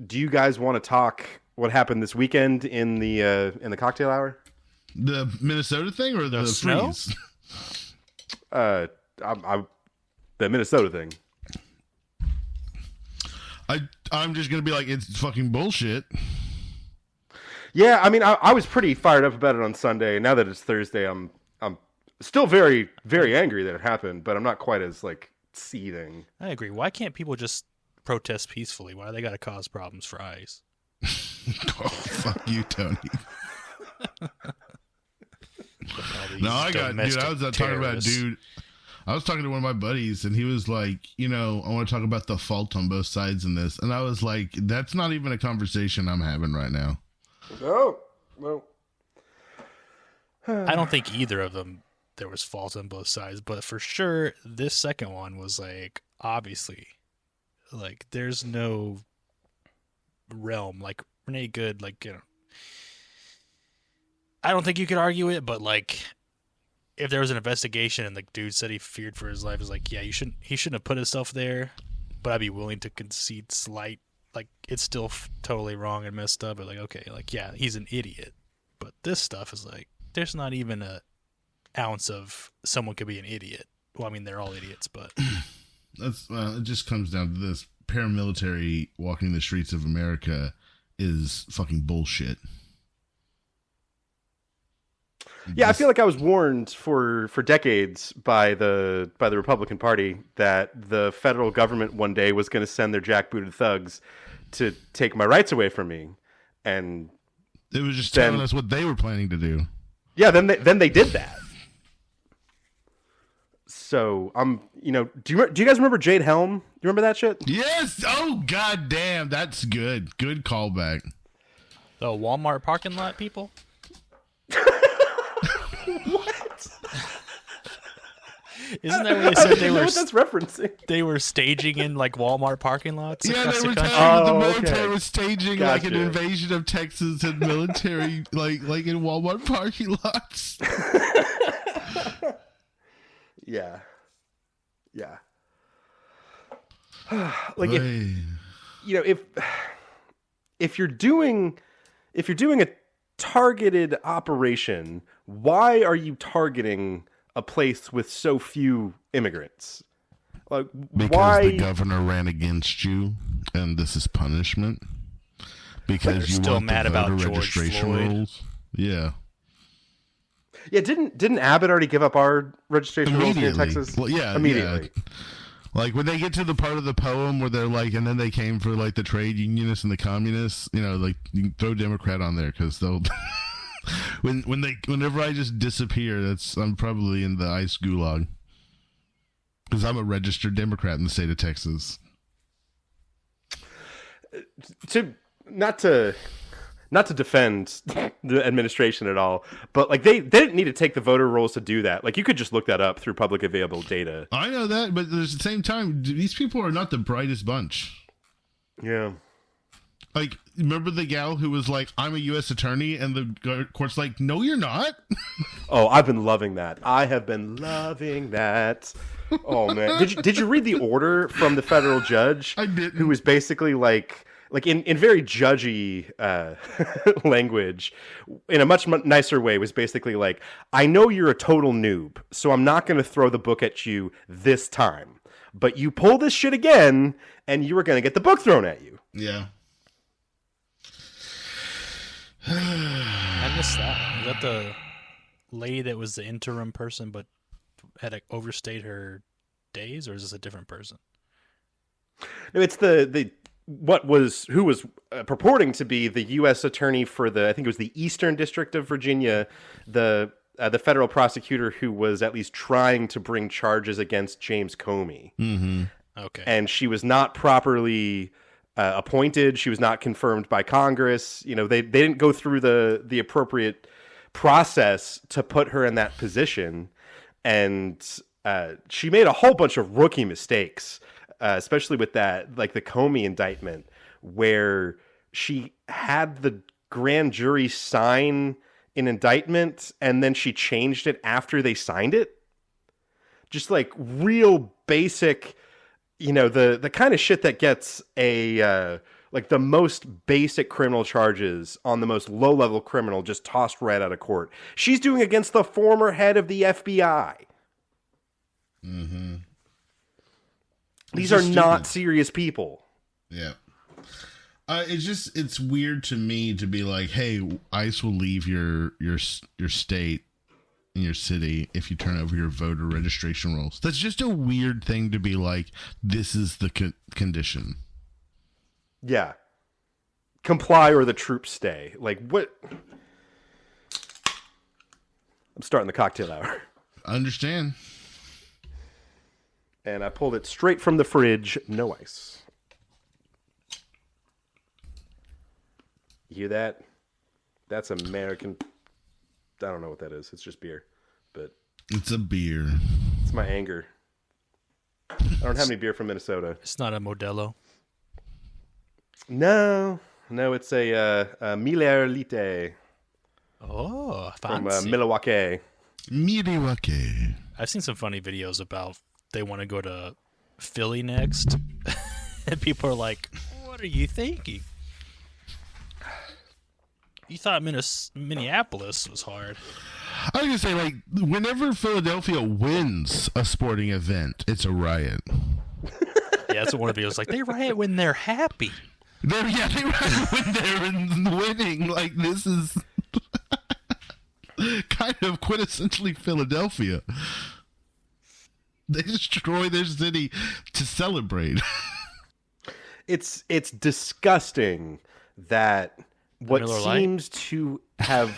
do you guys want to talk what happened this weekend in the cocktail hour? The Minnesota thing or the snow? freeze? The Minnesota thing. I'm just gonna be like, it's fucking bullshit. Yeah, I mean, I was pretty fired up about it on Sunday. Now that it's Thursday, I'm still very, very angry that it happened, but I'm not quite as like seething. I agree. Why can't people just protest peacefully? Why do they got to cause problems for ICE? Oh, fuck you, Tony. No, I was talking to one of my buddies, and he was like, I want to talk about the fault on both sides in this. And I was like, that's not even a conversation I'm having right now. Oh, well. I don't think either of them there was fault on both sides, but for sure, this second one was like, obviously, like, there's no realm. Like, Renee Good, like, I don't think you could argue it, but like, if there was an investigation and the dude said he feared for his life, it's like, yeah, he shouldn't have put himself there, but I'd be willing to concede slight, like, it's still totally wrong and messed up, but like, okay, like, yeah, he's an idiot, but this stuff is like, there's not even a ounce of someone could be an idiot. Well, I mean, they're all idiots, but it just comes down to this: paramilitary walking the streets of America is fucking bullshit. Yeah, I feel like I was warned for decades by the Republican Party that the federal government one day was going to send their jackbooted thugs to take my rights away from me, and it was just telling us what they were planning to do. Yeah, then they did that. So do you guys remember Jade Helm? You remember that shit? Yes. Oh god damn, that's good. Good callback. The Walmart parking lot people. What? Isn't that what they said they were? What that's referencing? They were staging in like Walmart parking lots. Yeah, across they were the country. telling the military was staging like an Gotcha. invasion of Texas and military, like in Walmart parking lots. Yeah. Like if you're doing a targeted operation, why are you targeting a place with so few immigrants? Like, because why? the governor ran against you, and this is punishment. Because you still want mad the voter about George registration Floyd. rules. Yeah. Yeah, didn't Abbott already give up our registration rules here in Texas? Well, yeah, immediately. Yeah. Like when they get to the part of the poem where they're like, and then they came for like the trade unionists and the communists, like you can throw Democrat on there because they'll. Whenever I just disappear, I'm probably in the ICE gulag because I'm a registered Democrat in the state of Texas. Not to defend the administration at all, but like they didn't need to take the voter rolls to do that. Like you could just look that up through public available data. I know that, but at the same time, these people are not the brightest bunch. Yeah. Like, remember the gal who was like, I'm a U.S. attorney, and the court's like, no, you're not. Oh, I've been loving that. I have been loving that. Oh man, did you read the order from the federal judge? I didn't. Who was basically like in very judgy language, in a much nicer way, was basically like, I know you're a total noob, so I'm not going to throw the book at you this time. But you pull this shit again, and you are going to get the book thrown at you. Yeah. I missed that one. Was that the lady that was the interim person but had overstayed her days, or is this a different person? No, it's who was purporting to be the U.S. attorney for I think it was the Eastern District of Virginia, the federal prosecutor who was at least trying to bring charges against James Comey. Mm-hmm. Okay. And she was not properly appointed. She was not confirmed by Congress. They didn't go through the appropriate process to put her in that position. And she made a whole bunch of rookie mistakes, especially with that, like the Comey indictment, where she had the grand jury sign an indictment and then she changed it after they signed it. Just like real basic, the kind of shit that gets a Like the most basic criminal charges on the most low-level criminal just tossed right out of court. She's doing against the former head of the FBI. Mm-hmm. These are not serious people. Yeah. It's weird to me to be like, hey, ICE will leave your state and your city if you turn over your voter registration rolls. That's just a weird thing to be like, this is the condition. Yeah. Comply or the troops stay. Like, what? I'm starting the cocktail hour. I understand. And I pulled it straight from the fridge. No ice. You hear that? That's American. I don't know what that is. It's just beer. But it's a beer. It's my anger. I don't have any beer from Minnesota. It's not a Modelo. No, it's a Miller Lite. Oh, from fancy. Milwaukee. Milwaukee. I've seen some funny videos about they want to go to Philly next, and people are like, "What are you thinking? You thought Minneapolis was hard." I was gonna say, like, whenever Philadelphia wins a sporting event, it's a riot. Yeah, that's what one of the videos like. They riot when they're happy. They riot when they're winning. Like, this is kind of quintessentially Philadelphia. They destroy their city to celebrate. It's disgusting that what Miller seems to have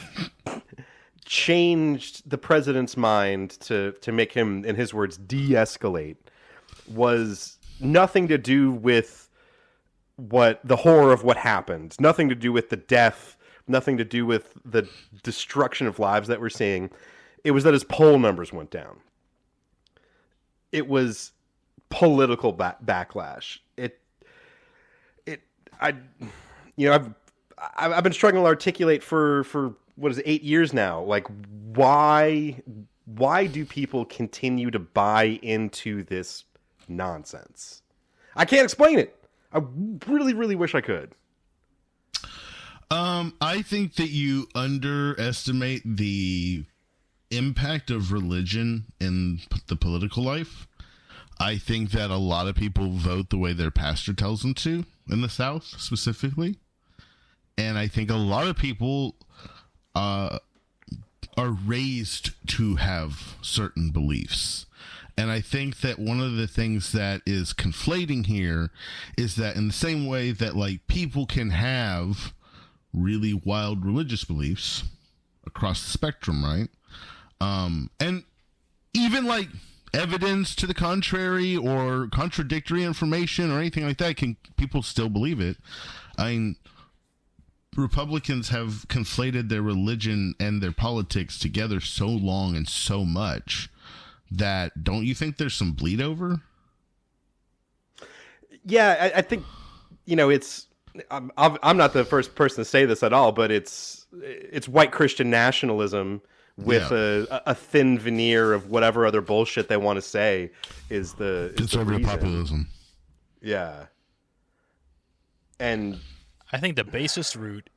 changed the president's mind to make him, in his words, de-escalate was nothing to do with what the horror of what happened, nothing to do with the death, nothing to do with the destruction of lives that we're seeing. It was that his poll numbers went down. It was political backlash. I've been struggling to articulate for what is it, 8 years now. Like, why do people continue to buy into this nonsense? I can't explain it. I really, really wish I could. I think that you underestimate the impact of religion in the political life. I think that a lot of people vote the way their pastor tells them to, in the South specifically. And I think a lot of people are raised to have certain beliefs. And I think that one of the things that is conflating here is that in the same way that, like, people can have really wild religious beliefs across the spectrum, right? And even, like, evidence to the contrary or contradictory information or anything like that, can people still believe it? I mean, Republicans have conflated their religion and their politics together so long and so much that, don't you think there's some bleed over? Yeah, I think, it's, I'm not the first person to say this at all, but it's white Christian nationalism with a thin veneer of whatever other bullshit they want to say is the conservative populism. Yeah. And I think the basest root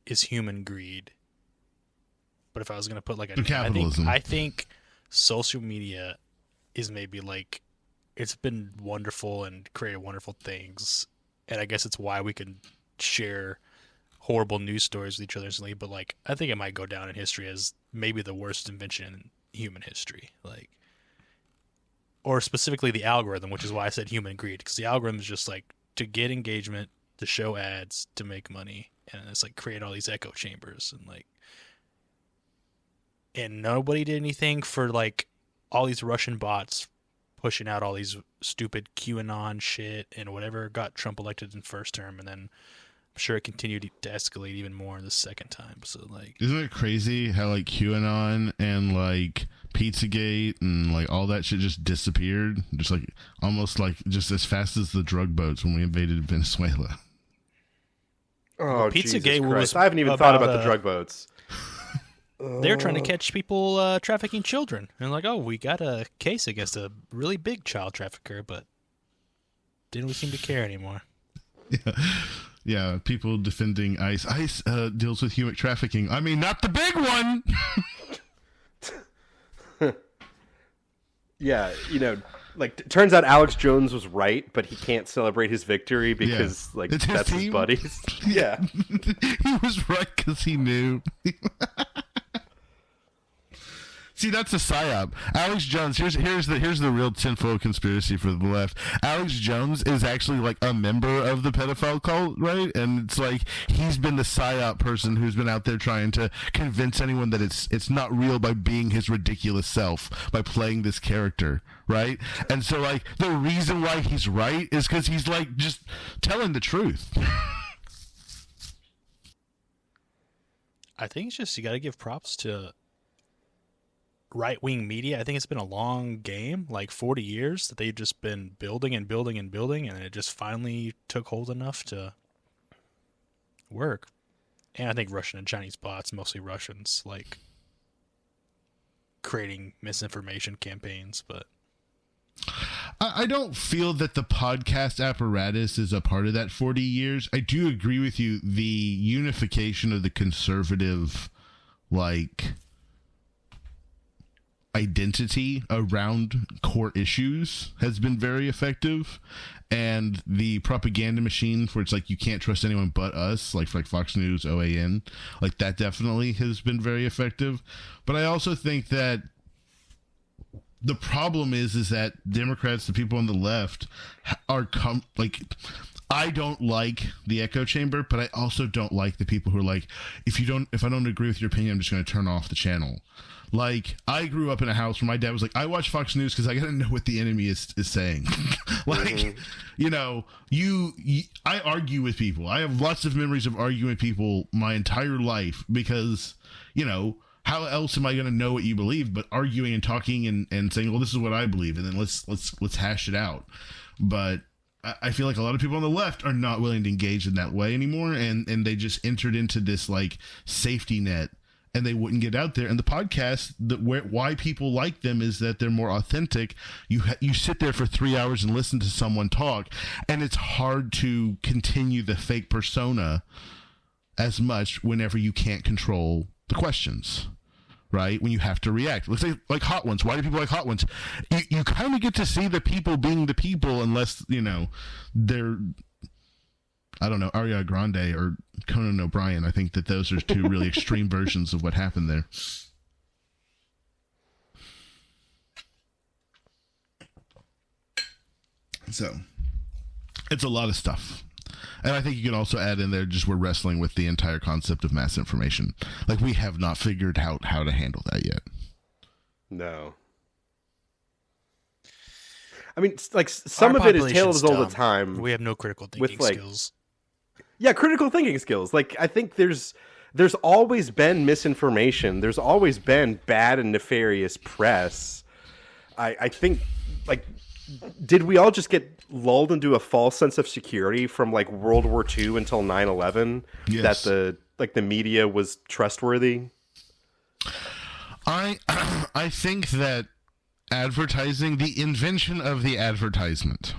is human greed. But if I was going to put like a capitalism, I think social media is maybe like, it's been wonderful and created wonderful things. And I guess it's why we can share horrible news stories with each other instantly. But like, I think it might go down in history as maybe the worst invention in human history. Like, or specifically the algorithm, which is why I said human greed, because the algorithm is just like to get engagement, to show ads, to make money, and it's like create all these echo chambers and like, and nobody did anything for like all these Russian bots pushing out all these stupid QAnon shit and whatever got Trump elected in first term, and then I'm sure it continued to escalate even more in the second time. So like, isn't it crazy how like QAnon and like Pizzagate and like all that shit just disappeared, just like almost like just as fast as the drug boats when we invaded Venezuela? Oh, Pizzagate was I haven't even thought about the drug boats. They're trying to catch people trafficking children, and like, oh, we got a case against a really big child trafficker, but didn't we seem to care anymore? Yeah, people defending ICE. ICE deals with human trafficking. I mean, not the big one. Yeah, like turns out Alex Jones was right, but he can't celebrate his victory because It's that's his team. buddies. Yeah. He was right because he knew. See, that's a psyop. Alex Jones. Here's the real tinfoil conspiracy for the left. Alex Jones is actually like a member of the pedophile cult, right? And it's like he's been the psyop person who's been out there trying to convince anyone that it's not real by being his ridiculous self, by playing this character, right? And so like the reason why he's right is because he's like just telling the truth. I think it's just you got to give props to right-wing media. I think it's been a long game, like 40 years, that they've just been building and building and building, and it just finally took hold enough to work. And I think Russian and Chinese bots, mostly Russians, like creating misinformation campaigns. But I don't feel that the podcast apparatus is a part of that 40 years. I do agree with you. The unification of the conservative, like, identity around core issues has been very effective, and the propaganda machine where it's like you can't trust anyone but us, like Fox News, OAN, like that definitely has been very effective. But I also think that the problem is that Democrats, the people on the left, are I don't like the echo chamber, but I also don't like the people who are like, if I don't agree with your opinion, I'm just going to turn off the channel. Like, I grew up in a house where my dad was like, I watch Fox News because I got to know what the enemy is saying. Like, I argue with people. I have lots of memories of arguing with people my entire life because, how else am I going to know what you believe but arguing and talking and saying, well, this is what I believe, and then let's hash it out. But I feel like a lot of people on the left are not willing to engage in that way anymore, and they just entered into this like safety net, and they wouldn't get out there. And the podcast, why people like them is that they're more authentic. You sit there for 3 hours and listen to someone talk, and it's hard to continue the fake persona as much whenever you can't control the questions, right? When you have to react. Let's say like Hot Ones. Why do people like Hot Ones? You kind of get to see the people being the people, unless, they're, I don't know, Ariana Grande or Conan O'Brien. I think that those are two really extreme versions of what happened there. So, it's a lot of stuff. And I think you can also add in there just we're wrestling with the entire concept of mass information. Like, we have not figured out how to handle that yet. No. I mean, like, some of it is tales all the time. We have no critical thinking skills. Yeah, critical thinking skills. Like, I think there's always been misinformation. There's always been bad and nefarious press. I think, like, did we all just get lulled into a false sense of security from like World War II until 9/11? Yes. That the media was trustworthy? I think that advertising, the invention of the advertisement,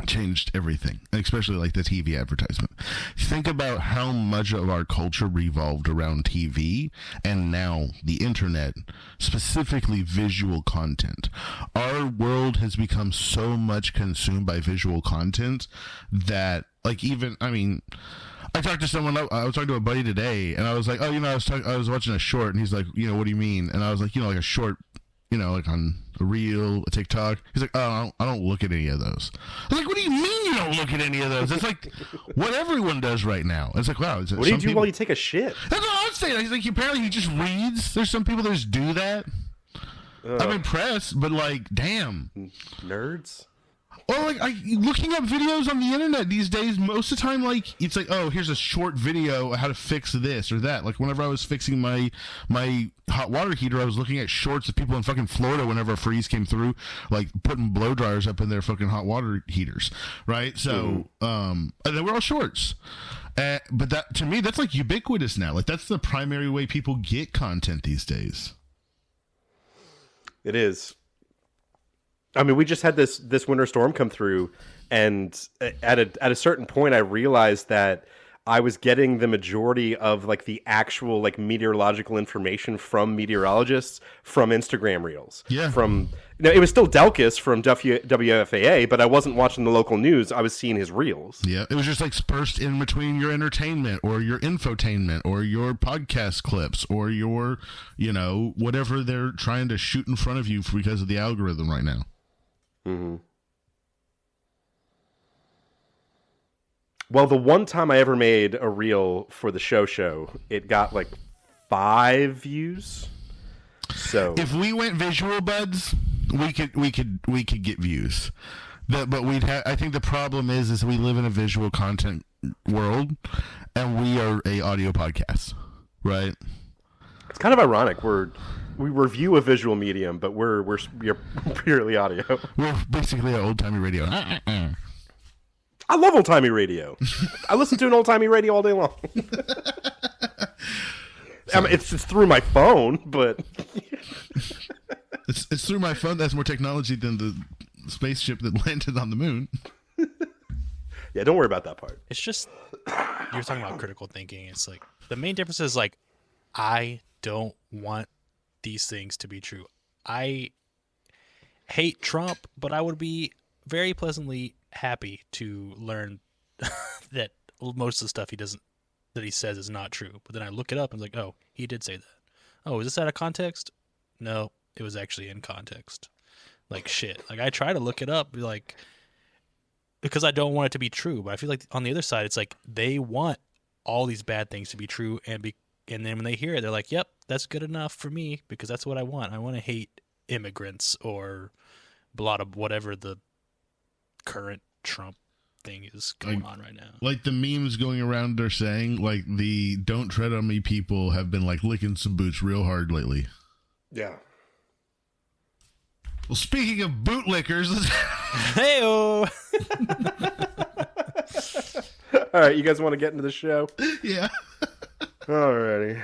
changed everything, especially like the TV advertisement. Think about how much of our culture revolved around TV and now the internet, specifically visual content. Our world has become so much consumed by visual content that, like, even, I mean, I talked to someone, I was talking to a buddy today, and I was like, oh, I was watching a short, and he's like, what do you mean? And I was like, like a short, like on a reel, a TikTok. He's like, oh, I don't look at any of those. I was like, what do you mean you don't look at any of those? It's like what everyone does right now. It's like, wow. What do you do while you take a shit? That's what I'm saying. He's like, apparently he just reads. There's some people that just do that. I'm impressed, but like, damn. Nerds? Or like looking up videos on the internet these days, most of the time, like, it's like, oh, here's a short video how to fix this or that. Like, whenever I was fixing my hot water heater, I was looking at shorts of people in fucking Florida whenever a freeze came through, like putting blow dryers up in their fucking hot water heaters, right? So, and they were all shorts. But that, to me, that's like ubiquitous now. Like, that's the primary way people get content these days. It is. I mean, we just had this winter storm come through, And at a certain point, I realized that I was getting the majority of like the actual like meteorological information from meteorologists from Instagram reels. Yeah. It was still Delkus from WFAA, but I wasn't watching the local news. I was seeing his reels. Yeah, it was just like dispersed in between your entertainment or your infotainment or your podcast clips or your, whatever they're trying to shoot in front of you because of the algorithm right now. Mm-hmm. Well, the one time I ever made a reel for the show, it got like 5 views. So if we went visual buds, we could get views. But I think the problem is we live in a visual content world, and we are a audio podcast, right? It's kind of ironic. We review a visual medium, but we're purely audio. We're basically an old timey radio. I love old timey radio. I listen to an old timey radio all day long. I mean, it's through my phone, but it's through my phone. That's more technology than the spaceship that landed on the moon. Yeah, don't worry about that part. It's just you're talking about critical thinking. It's like the main difference is like I don't want these things to be true. I hate Trump, but I would be very pleasantly happy to learn that most of the stuff that he says is not true. But then I look it up and it's like, oh, he did say that. Oh, is this out of context? No, it was actually in context. Like shit. Like I try to look it up, like because I don't want it to be true. But I feel like on the other side, it's like they want all these bad things to be true, and then when they hear it, they're like, yep, that's good enough for me because that's what I want. I want to hate immigrants or a lot of whatever the current Trump thing is going on right now. Like the memes going around are saying, like the "Don't tread on me" people have been like licking some boots real hard lately. Yeah. Well, speaking of bootlickers, Hey-o! All right, you guys want to get into the show? Yeah. Alrighty.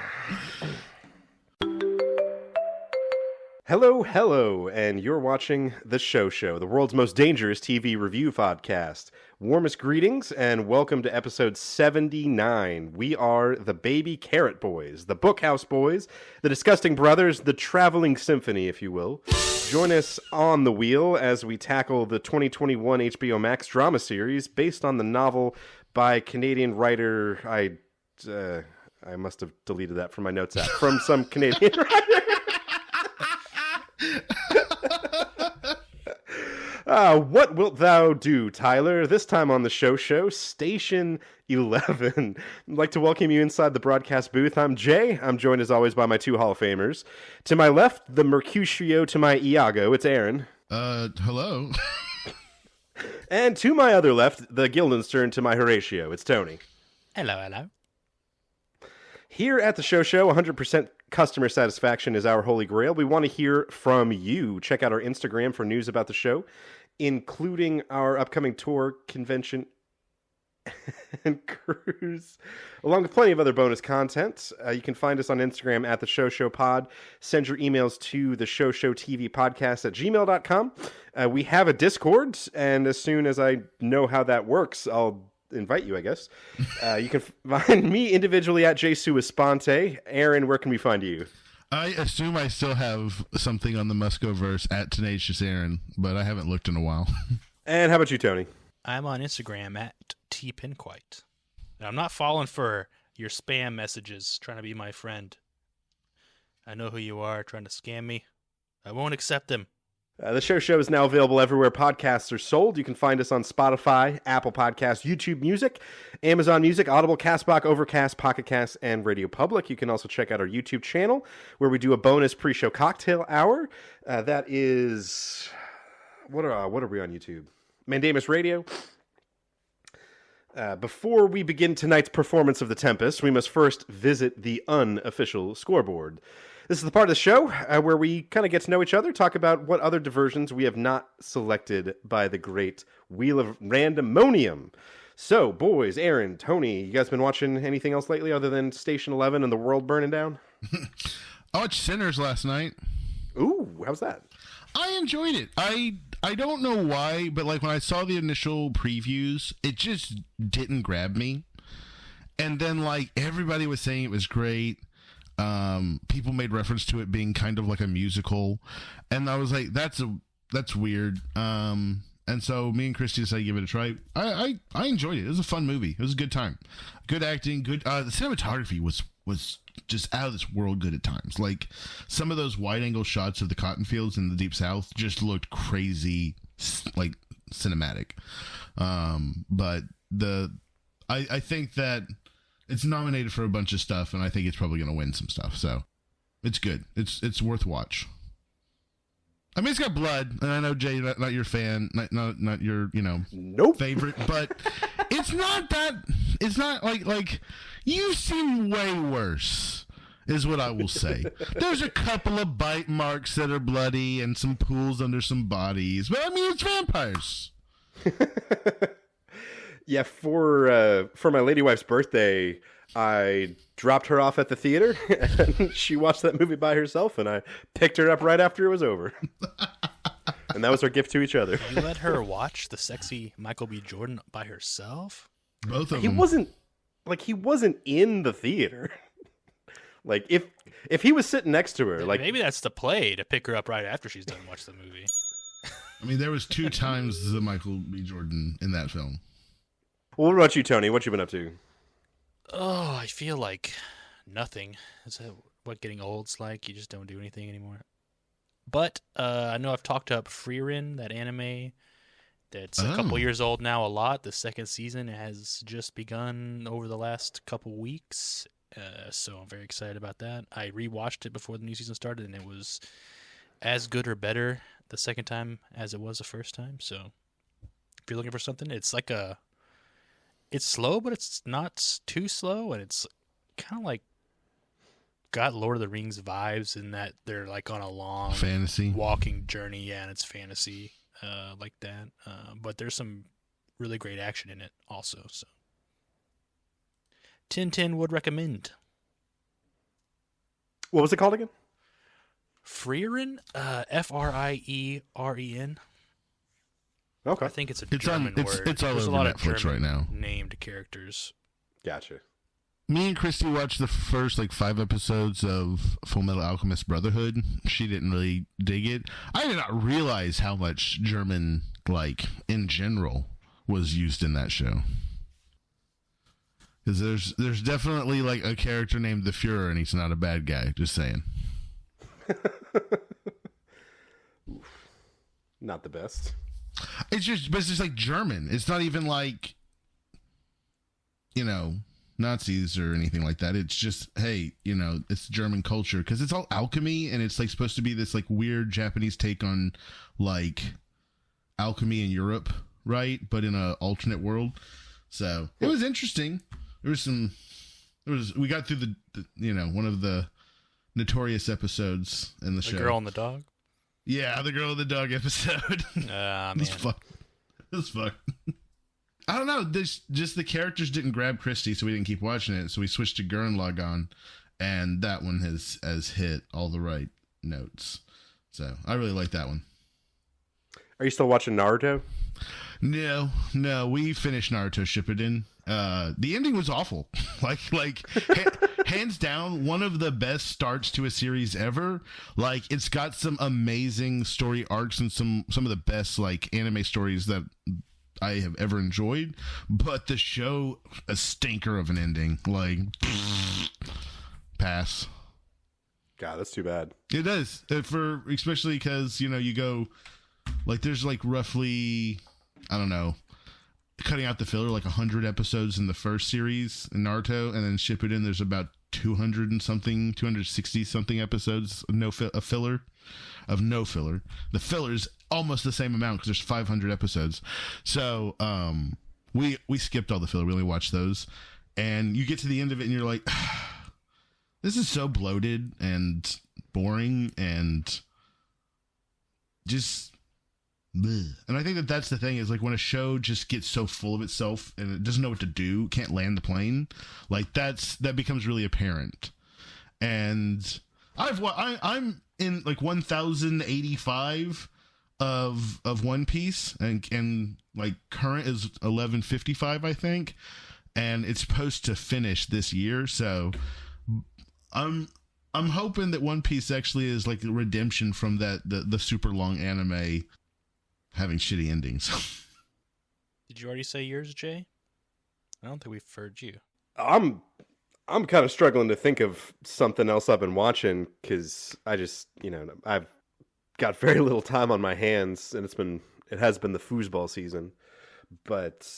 Hello, and you're watching The Show, the world's most dangerous TV review podcast. Warmest greetings, and welcome to episode 79. We are the Baby Carrot Boys, the Bookhouse Boys, the Disgusting Brothers, the Traveling Symphony, if you will. Join us on the wheel as we tackle the 2021 HBO Max drama series based on the novel by Canadian writer... I must have deleted that from my notes app. From some Canadian writer. What wilt thou do, Tyler? This time on the show, Station 11. I'd like to welcome you inside the broadcast booth. I'm Jay. I'm joined as always by my 2 Hall of Famers. To my left, the Mercutio to my Iago. It's Aaron. Hello. And to my other left, the Guildenstern to my Horatio. It's Tony. Hello. Here at the show, 100% customer satisfaction is our holy grail. We want to hear from you. Check out our Instagram for news about the show, including our upcoming tour, convention, and cruise, along with plenty of other bonus content. You can find us on Instagram at the Show Pod. Send your emails to the Show TV Podcast at gmail.com. We have a Discord, and as soon as I know how that works, I'll invite you, I guess. You can find me individually at jsuesponte. Aaron, where can we find you? I assume I still have something on the Muscoverse at Tenacious Aaron, but I haven't looked in a while. And how about you, Tony? I'm on Instagram at tpinquite. And I'm not falling for your spam messages trying to be my friend. I know who you are trying to scam me. I won't accept them. The show is now available everywhere podcasts are sold. You can find us on Spotify, Apple Podcasts, YouTube Music, Amazon Music, Audible, CastBox, Overcast, Pocket Cast, and Radio Public. You can also check out our YouTube channel where we do a bonus pre-show cocktail hour. That is... What are we on YouTube? Mandamus Radio. Before we begin tonight's performance of The Tempest, we must first visit the unofficial scoreboard. This is the part of the show where we kind of get to know each other, talk about what other diversions we have not selected by the great Wheel of Randomonium. So, boys, Aaron, Tony, you guys been watching anything else lately other than Station 11 and the world burning down? I watched Sinners last night. Ooh, how's that? I enjoyed it. I I don't know why, but like when I saw the initial previews, it just didn't grab me. And then like everybody was saying it was great. People made reference to it being kind of like a musical, and I was like, that's weird. And so me and Christy decided to give it a try. I enjoyed it. It was a fun movie. It was a good time. Good acting. Good. The cinematography was just out of this world good at times. Like some of those wide angle shots of the cotton fields in the Deep South just looked crazy, like cinematic. But I think that it's nominated for a bunch of stuff, and I think it's probably going to win some stuff. So it's good. It's worth watch. I mean, it's got blood, and I know Jay, not your fan, not your Nope. favorite, but it's not that. It's not like you've seen way worse, is what I will say. There's a couple of bite marks that are bloody and some pools under some bodies, but I mean, it's vampires. Yeah, for my lady wife's birthday, I dropped her off at the theater, and she watched that movie by herself, and I picked her up right after it was over. And that was our gift to each other. You let her watch the sexy Michael B. Jordan by herself? Both of He them. wasn't in the theater. Like if he was sitting next to her, like maybe that's the play, to pick her up right after she's done watch the movie. I mean, there was 2 times the Michael B. Jordan in that film. Well, what about you, Tony? What you been up to? Oh, I feel like nothing. Is that what getting old's like? You just don't do anything anymore. But I know I've talked up Frieren, that anime that's a couple years old now, a lot. The second season has just begun over the last couple weeks, so I'm very excited about that. I rewatched it before the new season started, and it was as good or better the second time as it was the first time. So if you're looking for something, it's like it's slow, but it's not too slow, and it's kind of like got Lord of the Rings vibes in that they're like on a long Fantasy walking journey. Yeah, and it's fantasy like that. But there's some really great action in it also. So 10/10 would recommend. What was it called again? Frieren, Frieren. Okay, I think it's a It's German word. It's all There's over a lot Netflix of German right now. named characters. gotcha. Me and Christy watched the first 5 episodes of Full Metal Alchemist Brotherhood. She didn't really dig it. I did not realize how much German, in general, was used in that show. Because there's definitely a character named the Fuhrer, and he's not a bad guy. Just saying. Not the best. It's just German. It's not even Nazis or anything like that. It's just, hey, it's German culture, because it's all alchemy, and it's supposed to be this weird Japanese take on alchemy in Europe, right? But in a alternate world. So it was interesting. We got through the one of the notorious episodes in the show. The girl and the dog. Yeah, the girl and the dog episode. Man. It was fun. I don't know. Just the characters didn't grab Christy, so we didn't keep watching it. So we switched to Gurren Lagann, and that one has hit all the right notes. So I really like that one. Are you still watching Naruto? No, we finished Naruto Shippuden. The ending was awful. Hands down, one of the best starts to a series ever. It's got some amazing story arcs and some of the best anime stories that I have ever enjoyed, but the show, a stinker of an ending. Pass. God, that's too bad. It is, especially because you go there's roughly, I don't know, cutting out the filler 100 episodes in the first series in Naruto, and then Shippuden there's about 200 and something, 260 something episodes of no filler. The filler's almost the same amount because there's 500 episodes. So we skipped all the filler. We only watched those, and you get to the end of it and you're like, this is so bloated and boring and just bleh. And I think that's the thing is when a show just gets so full of itself and it doesn't know what to do, can't land the plane, that becomes really apparent. And I'm in 1085. of One Piece, and like current is 1155, I think, and it's supposed to finish this year. So I'm hoping that One Piece actually is like a redemption from the super long anime having shitty endings. Did you already say yours, Jay? I don't think we've heard you. I'm kind of struggling to think of something else I've been watching because I just, I've got very little time on my hands, and it has been the foosball season. But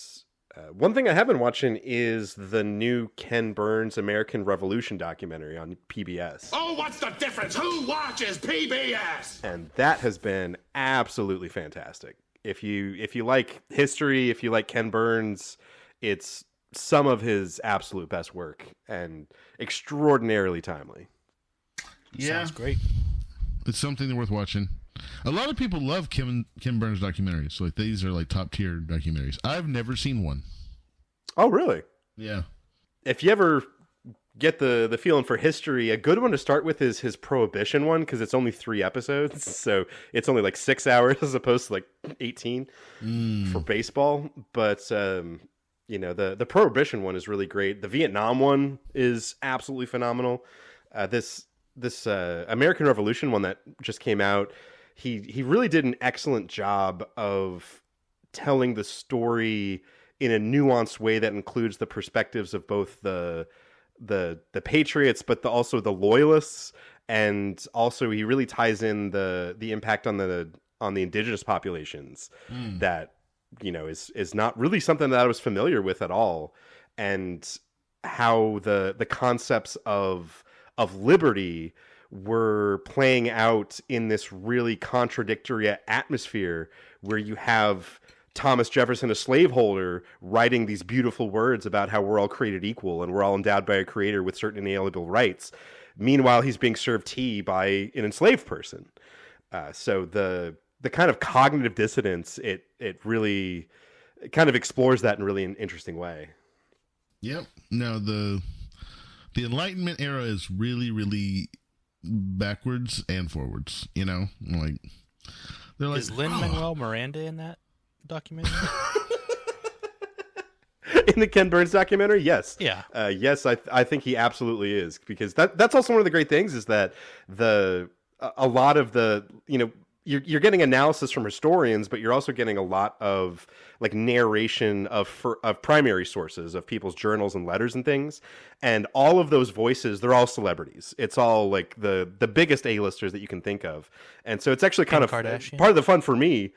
one thing I have been watching is the new Ken Burns American Revolution documentary on PBS. Oh, what's the difference? Who watches PBS? And that has been absolutely fantastic. If you like history, if you like Ken Burns, it's some of his absolute best work and extraordinarily timely. Yeah. Sounds great. It's something worth watching. A lot of people love Kim Burns documentaries. So like these are like top tier documentaries. I've never seen one. Oh, really? Yeah. If you ever get the feeling for history, a good one to start with is his Prohibition one, because it's only 3 episodes, so it's only like 6 hours as opposed to like 18 for baseball. But the Prohibition one is really great. The Vietnam one is absolutely phenomenal. This American Revolution one that just came out, he really did an excellent job of telling the story in a nuanced way that includes the perspectives of both the patriots, but also the loyalists, and also he really ties in the impact on the indigenous populations that is not really something that I was familiar with at all, and how the concepts of liberty were playing out in this really contradictory atmosphere where you have Thomas Jefferson, a slaveholder, writing these beautiful words about how we're all created equal and we're all endowed by a creator with certain inalienable rights. Meanwhile, he's being served tea by an enslaved person. So the kind of cognitive dissonance, it really kind of explores that in really an interesting way. Yep. No, the Enlightenment era is really, really backwards and forwards. Like they're like, is Lin-Manuel Miranda in that documentary? In the Ken Burns documentary, yes. Yeah. Yes, I think he absolutely is, because that's also one of the great things is that a lot of the, you're getting analysis from historians, but you're also getting a lot of like narration of primary sources of people's journals and letters and things. And all of those voices, they're all celebrities. It's all like the biggest A-listers that you can think of. And so it's actually kind of Kardashian? part of the fun for me.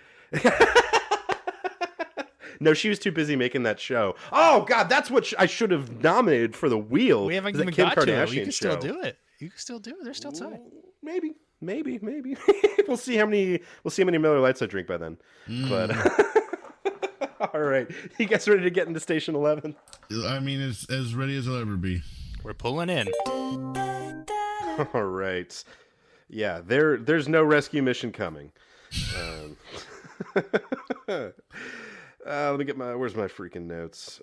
No, she was too busy making that show. Oh God, that's what I should have nominated for the Wheel. We haven't is even that Kim got to it. Kardashian You can still show. do it. You can still do it. There's still time. Maybe. We'll see how many Miller Lights I drink by then. But all right, you guys ready to get into Station 11? I mean, it's as ready as I'll ever be. We're pulling in. All right. Yeah, there's no rescue mission coming. Let me get where's my freaking notes?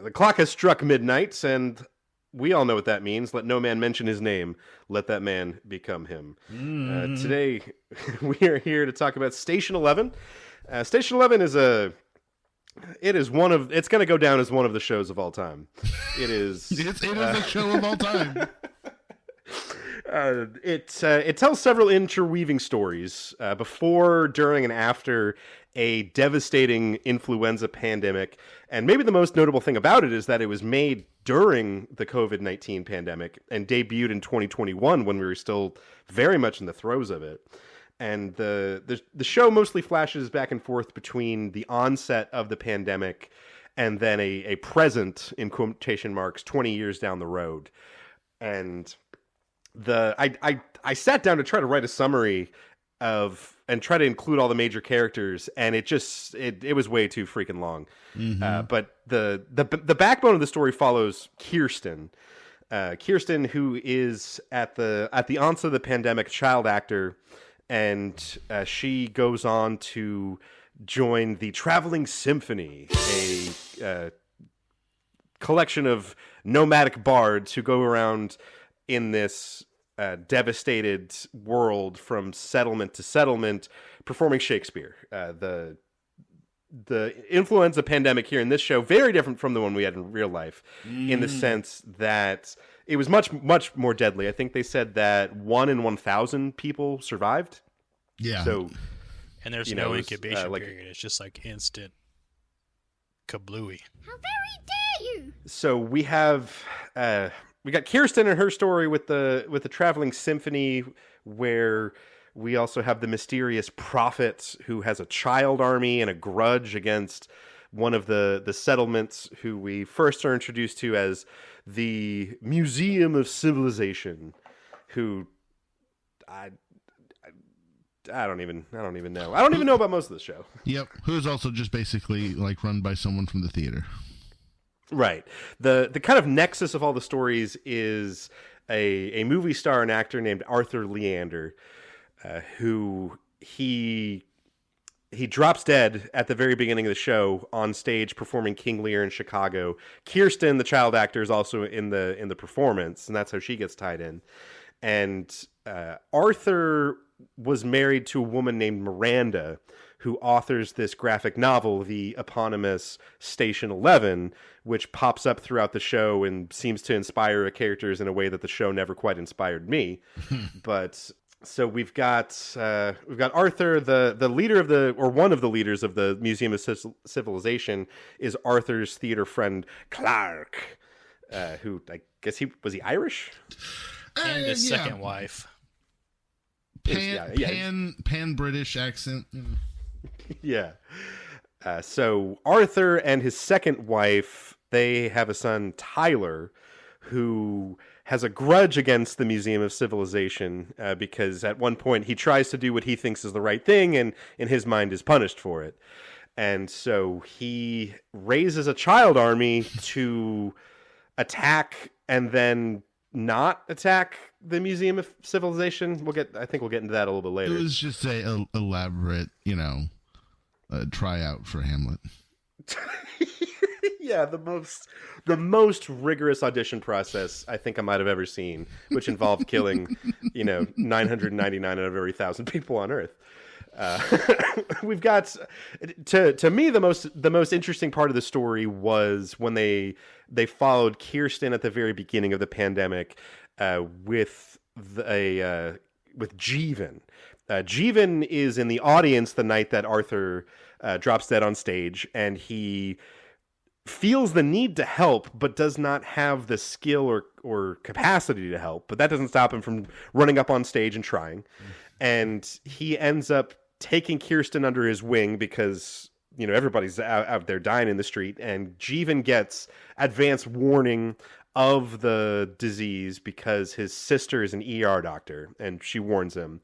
The clock has struck midnight, and we all know what that means. Let no man mention his name. Let that man become him. Today, we are here to talk about Station 11. Station 11 is it's going to go down as one of the shows of all time. It is. It is a show of all time. It tells several interweaving stories before, during, and after a devastating influenza pandemic. And maybe the most notable thing about it is that it was made during the COVID-19 pandemic and debuted in 2021 when we were still very much in the throes of it. And the show mostly flashes back and forth between the onset of the pandemic and then a present, in quotation marks, 20 years down the road. And I sat down to try to write a summary and try to include all the major characters, and it was way too freaking long. But the backbone of the story follows Kirsten. Kirsten, who is at the onset of the pandemic, a child actor, and she goes on to join the Traveling Symphony, a collection of nomadic bards who go around in this devastated world from settlement to settlement, performing Shakespeare. The influenza pandemic here in this show, very different from the one we had in real life, in the sense that it was much, much more deadly. I think they said that 1 in 1,000 people survived. Yeah. So, And there's no incubation period. It's just like instant kablooey. How very dare you! So we got Kirsten and her story with the traveling symphony, where we also have the mysterious prophet who has a child army and a grudge against one of the settlements, who we first are introduced to as the Museum of Civilization, who I don't even know. I don't even know about most of the show. Yep. Who's also just basically like run by someone from the theater. Right. The kind of nexus of all the stories is a movie star and actor named Arthur Leander, who he drops dead at the very beginning of the show on stage performing King Lear in Chicago. Kirsten, the child actor, is also in the performance, and that's how she gets tied in. And Arthur was married to a woman named Miranda, who authors this graphic novel, the eponymous Station 11, which pops up throughout the show and seems to inspire the characters in a way that the show never quite inspired me. But so we've got Arthur, the leader of one of the leaders of the Museum of Civilization is Arthur's theater friend Clark, who I guess he Irish, And his second wife. Pan British accent. Yeah. So Arthur and his second wife, they have a son, Tyler, who has a grudge against the Museum of Civilization because at one point he tries to do what he thinks is the right thing and in his mind is punished for it. And so he raises a child army to attack and then not attack the Museum of Civilization. I think we'll get into that a little bit later. It was just a elaborate, tryout for Hamlet. Yeah, the most rigorous audition process I think I might have ever seen, which involved killing, 999 out of every 1,000 people on Earth. We've got to me the most interesting part of the story was when they followed Kirsten at the very beginning of the pandemic with Jeevan. Jeevan is in the audience the night that Arthur drops dead on stage, and he feels the need to help, but does not have the skill or capacity to help. But that doesn't stop him from running up on stage and trying. And he ends up taking Kirsten under his wing because, everybody's out there dying in the street. And Jeevan gets advance warning of the disease because his sister is an ER doctor and she warns him.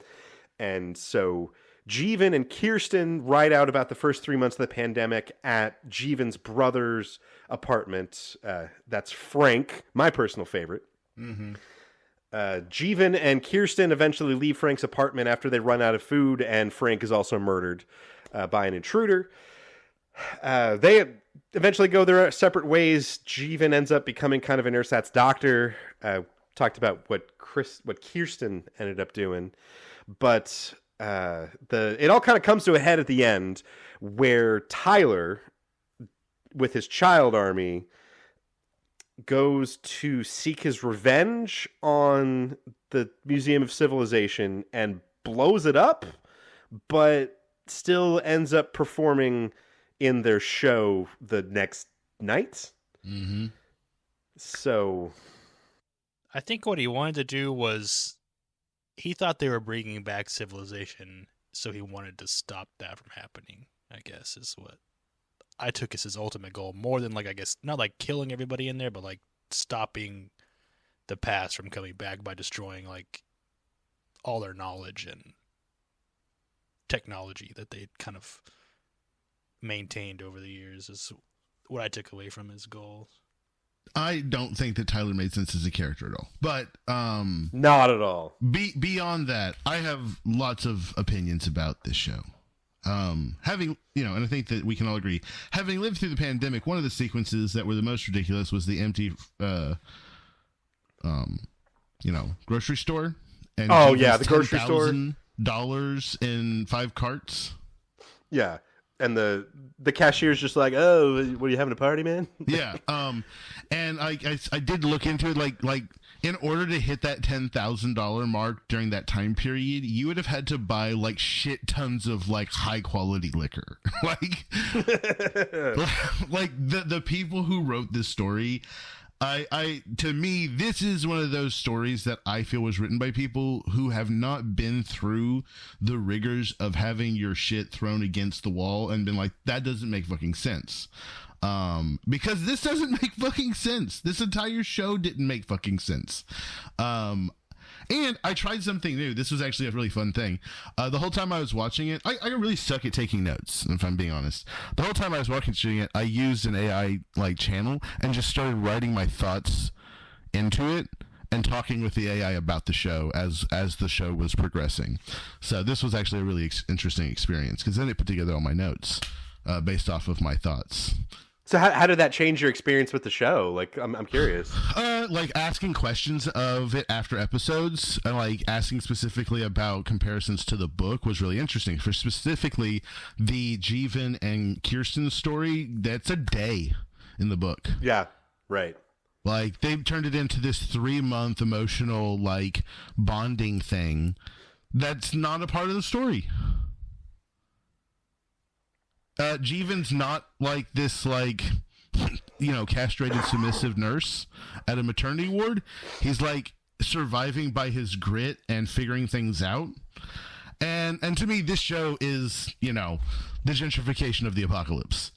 And so Jeevan and Kirsten ride out about the first 3 months of the pandemic at Jeevan's brother's apartment. That's Frank, my personal favorite. Mm-hmm. Jeevan and Kirsten eventually leave Frank's apartment after they run out of food, and Frank is also murdered by an intruder. They eventually go their separate ways. Jeevan ends up becoming kind of an ersatz doctor. Talked about what Kirsten ended up doing, but it all kind of comes to a head at the end, where Tyler, with his child army, goes to seek his revenge on the Museum of Civilization and blows it up, but still ends up performing in their show the next night. Mm-hmm. So I think what he wanted to do was he thought they were bringing back civilization, so he wanted to stop that from happening, I guess, is what I took as his ultimate goal. More than, not like killing everybody in there, but like stopping the past from coming back by destroying all their knowledge and technology that they kind of maintained over the years is what I took away from his goals. I don't think that Tyler made sense as a character at all. But not at all. Beyond that, I have lots of opinions about this show. Having, and I think that we can all agree, having lived through the pandemic, one of the sequences that were the most ridiculous was the empty grocery store. And oh yeah, the grocery store. $10,000 in 5 carts. Yeah, and the cashier's just like, oh, what are you having a party, man? Yeah. And I did look into it, like in order to hit that $10,000 mark during that time period, you would have had to buy like shit tons of like high quality liquor. like the people who wrote this story, to me, this is one of those stories that I feel was written by people who have not been through the rigors of having your shit thrown against the wall and been like, that doesn't make fucking sense. Because this doesn't make fucking sense. This entire show didn't make fucking sense. And I tried something new. This was actually a really fun thing. The whole time I was watching it, I really suck at taking notes, if I'm being honest. The whole time I was watching it, I used an AI channel and just started writing my thoughts into it and talking with the AI about the show as the show was progressing. So this was actually a really interesting experience because then it put together all my notes based off of my thoughts. So how did that change your experience with the show? Like, I'm curious. Like asking questions of it after episodes, and like asking specifically about comparisons to the book was really interesting. For specifically the Jeevan and Kirsten story, that's a day in the book. Yeah, right. Like they've turned it into this 3-month emotional like bonding thing that's not a part of the story. Jeevan's not like this, like, castrated submissive nurse at a maternity ward. He's like surviving by his grit and figuring things out. And to me, this show is, the gentrification of the apocalypse.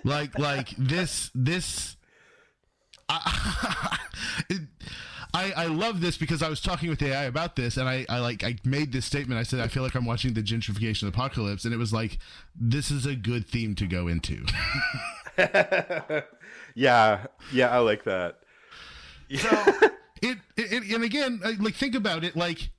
like this. I love this because I was talking with the AI about this, and I made this statement. I said, I feel like I'm watching the gentrification apocalypse, and it was like, this is a good theme to go into. yeah, I like that. So and again, like, think about it, like,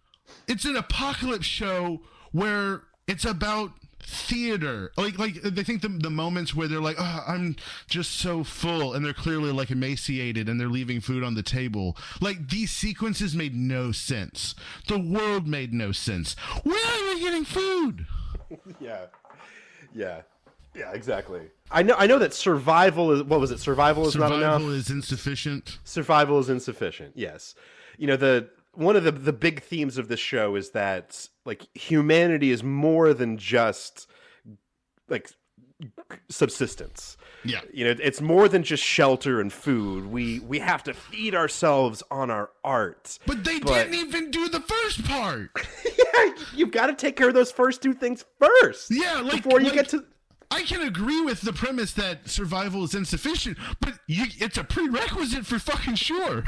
it's an apocalypse show where it's about theater. Like they think the moments where they're like, oh, I'm just so full, and they're clearly like emaciated and they're leaving food on the table. Like, these sequences made no sense. The world made no sense. Where are we getting food? Yeah, exactly. I know that survival is, what was it? Survival is not enough. Survival is insufficient. Survival is insufficient. Yes. One of the big themes of this show is that, like, humanity is more than just, like, subsistence. Yeah. It's more than just shelter and food. We have to feed ourselves on our art. But they didn't even do the first part. Yeah, you've got to take care of those first 2 things first. Yeah, before you get to... I can agree with the premise that survival is insufficient, but it's a prerequisite for fucking sure.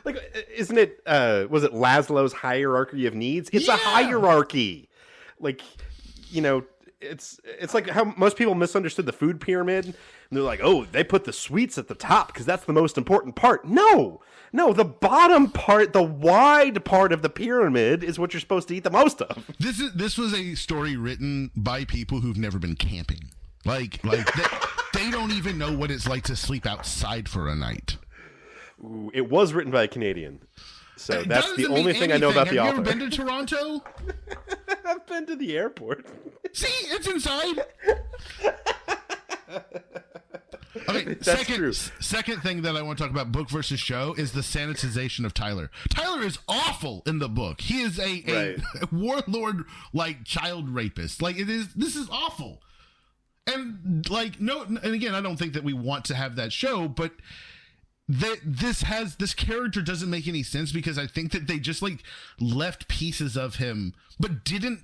Like, isn't it, was it Maslow's hierarchy of needs? It's a hierarchy. Like, it's like how most people misunderstood the food pyramid. And they're like, oh, they put the sweets at the top because that's the most important part. No, the bottom part, the wide part of the pyramid is what you're supposed to eat the most of. This was a story written by people who've never been camping. Like they don't even know what it's like to sleep outside for a night. Ooh, it was written by a Canadian, so that's the only thing I know about the author. Have you ever been to Toronto? I've been to the airport. See, it's inside. Okay, second thing that I want to talk about, book versus show, is the sanitization of Tyler. Tyler is awful in the book. He is a warlord, like, child rapist. Like, this is awful. And, like, and again, I don't think that we want to have that show, but this character doesn't make any sense because I think that they just, like, left pieces of him but didn't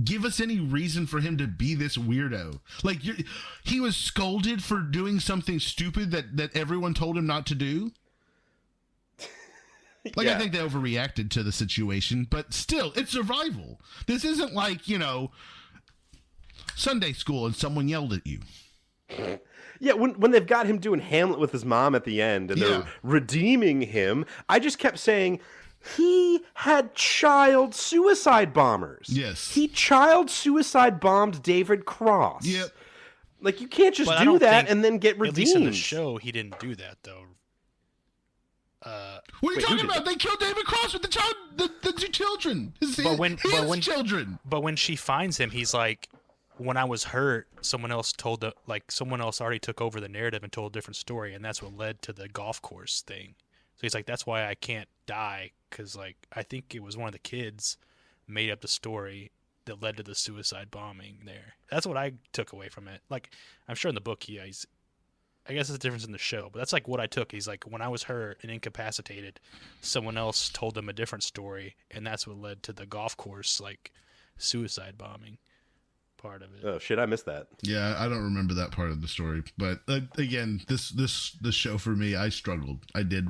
give us any reason for him to be this weirdo. Like, he was scolded for doing something stupid that everyone told him not to do. Like, yeah. I think they overreacted to the situation, but still, it's survival. This isn't like, Sunday school and someone yelled at you. Yeah, when they've got him doing Hamlet with his mom at the end and they're redeeming him, I just kept saying, he had child suicide bombers. Yes. He child suicide bombed David Cross. Yep. Like, you can't just do that and then get redeemed. At least in the show, he didn't do that, though. What are you Wait, who talking did about? They killed David Cross with the two children. His children. But when she finds him, he's like, when I was hurt, someone else already took over the narrative and told a different story, and that's what led to the golf course thing. So he's like, that's why I can't die, because like I think it was one of the kids made up the story that led to the suicide bombing there. That's what I took away from it. Like, I'm sure in the book, I guess there's a difference in the show, but that's like what I took. He's like, when I was hurt and incapacitated, someone else told them a different story, and that's what led to the golf course like suicide bombing part of it. Oh shit, I missed that. Yeah, I don't remember that part of the story, but again, this show for me, I struggled. I did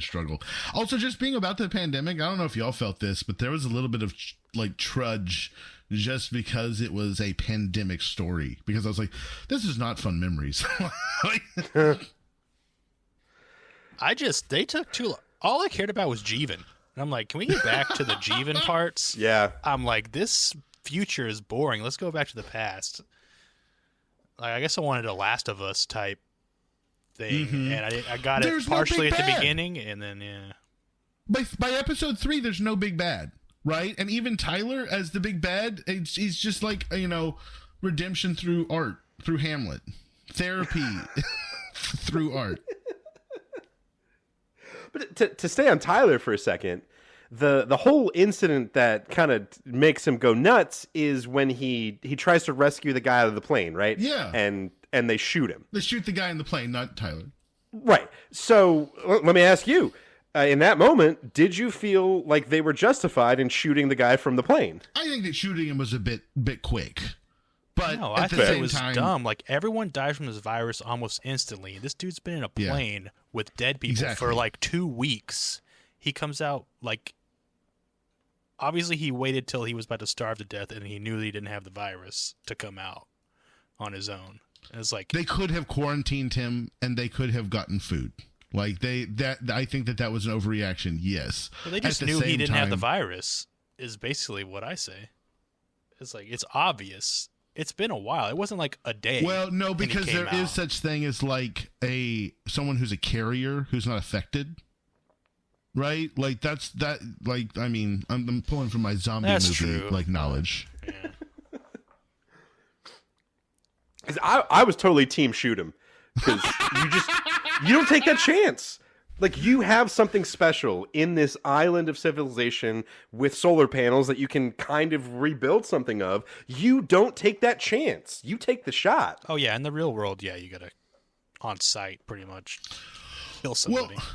struggle. Also, just being about the pandemic, I don't know if y'all felt this, but there was a little bit of like trudge just because it was a pandemic story. Because I was like, this is not fun memories. They took too long. All I cared about was Jeevan. And I'm like, can we get back to the Jeevan parts? Yeah. I'm like, this future is boring. Let's go back to the past. Like, I guess I wanted a Last of Us type thing, and I got There's it partially no at the big bad. beginning, and then yeah. By episode 3, there's no big bad, right? And even Tyler as the big bad, he's just like, redemption through art, through Hamlet, therapy through art. But to stay on Tyler for a second, the whole incident that kind of makes him go nuts is when he tries to rescue the guy out of the plane, right? Yeah. And they shoot him. They shoot the guy in the plane, not Tyler. Right. So let me ask you, in that moment, did you feel like they were justified in shooting the guy from the plane? I think that shooting him was a bit quick. But No, at I the think same it was time, dumb. Like, everyone died from this virus almost instantly. This dude's been in a plane with dead people for like 2 weeks. He comes out like, obviously he waited till he was about to starve to death, and he knew that he didn't have the virus to come out on his own. And it's like, they could have quarantined him and they could have gotten food. Like I think that was an overreaction. Yes. well, they just knew he didn't have the virus, is basically what I say. It's like, it's obvious. It's been a while. It wasn't like a day. Well, no, because there is out. such thing as like someone who's a carrier who's not affected. Right? Like that's that. Like, I mean, I'm pulling from my zombie That's movie true. like knowledge. Yeah. Because I was totally team shoot him. Because you don't take that chance. Like, you have something special in this island of civilization with solar panels that you can kind of rebuild something of. You don't take that chance. You take the shot. Oh yeah, in the real world, yeah, you gotta on site pretty much kill somebody. Well,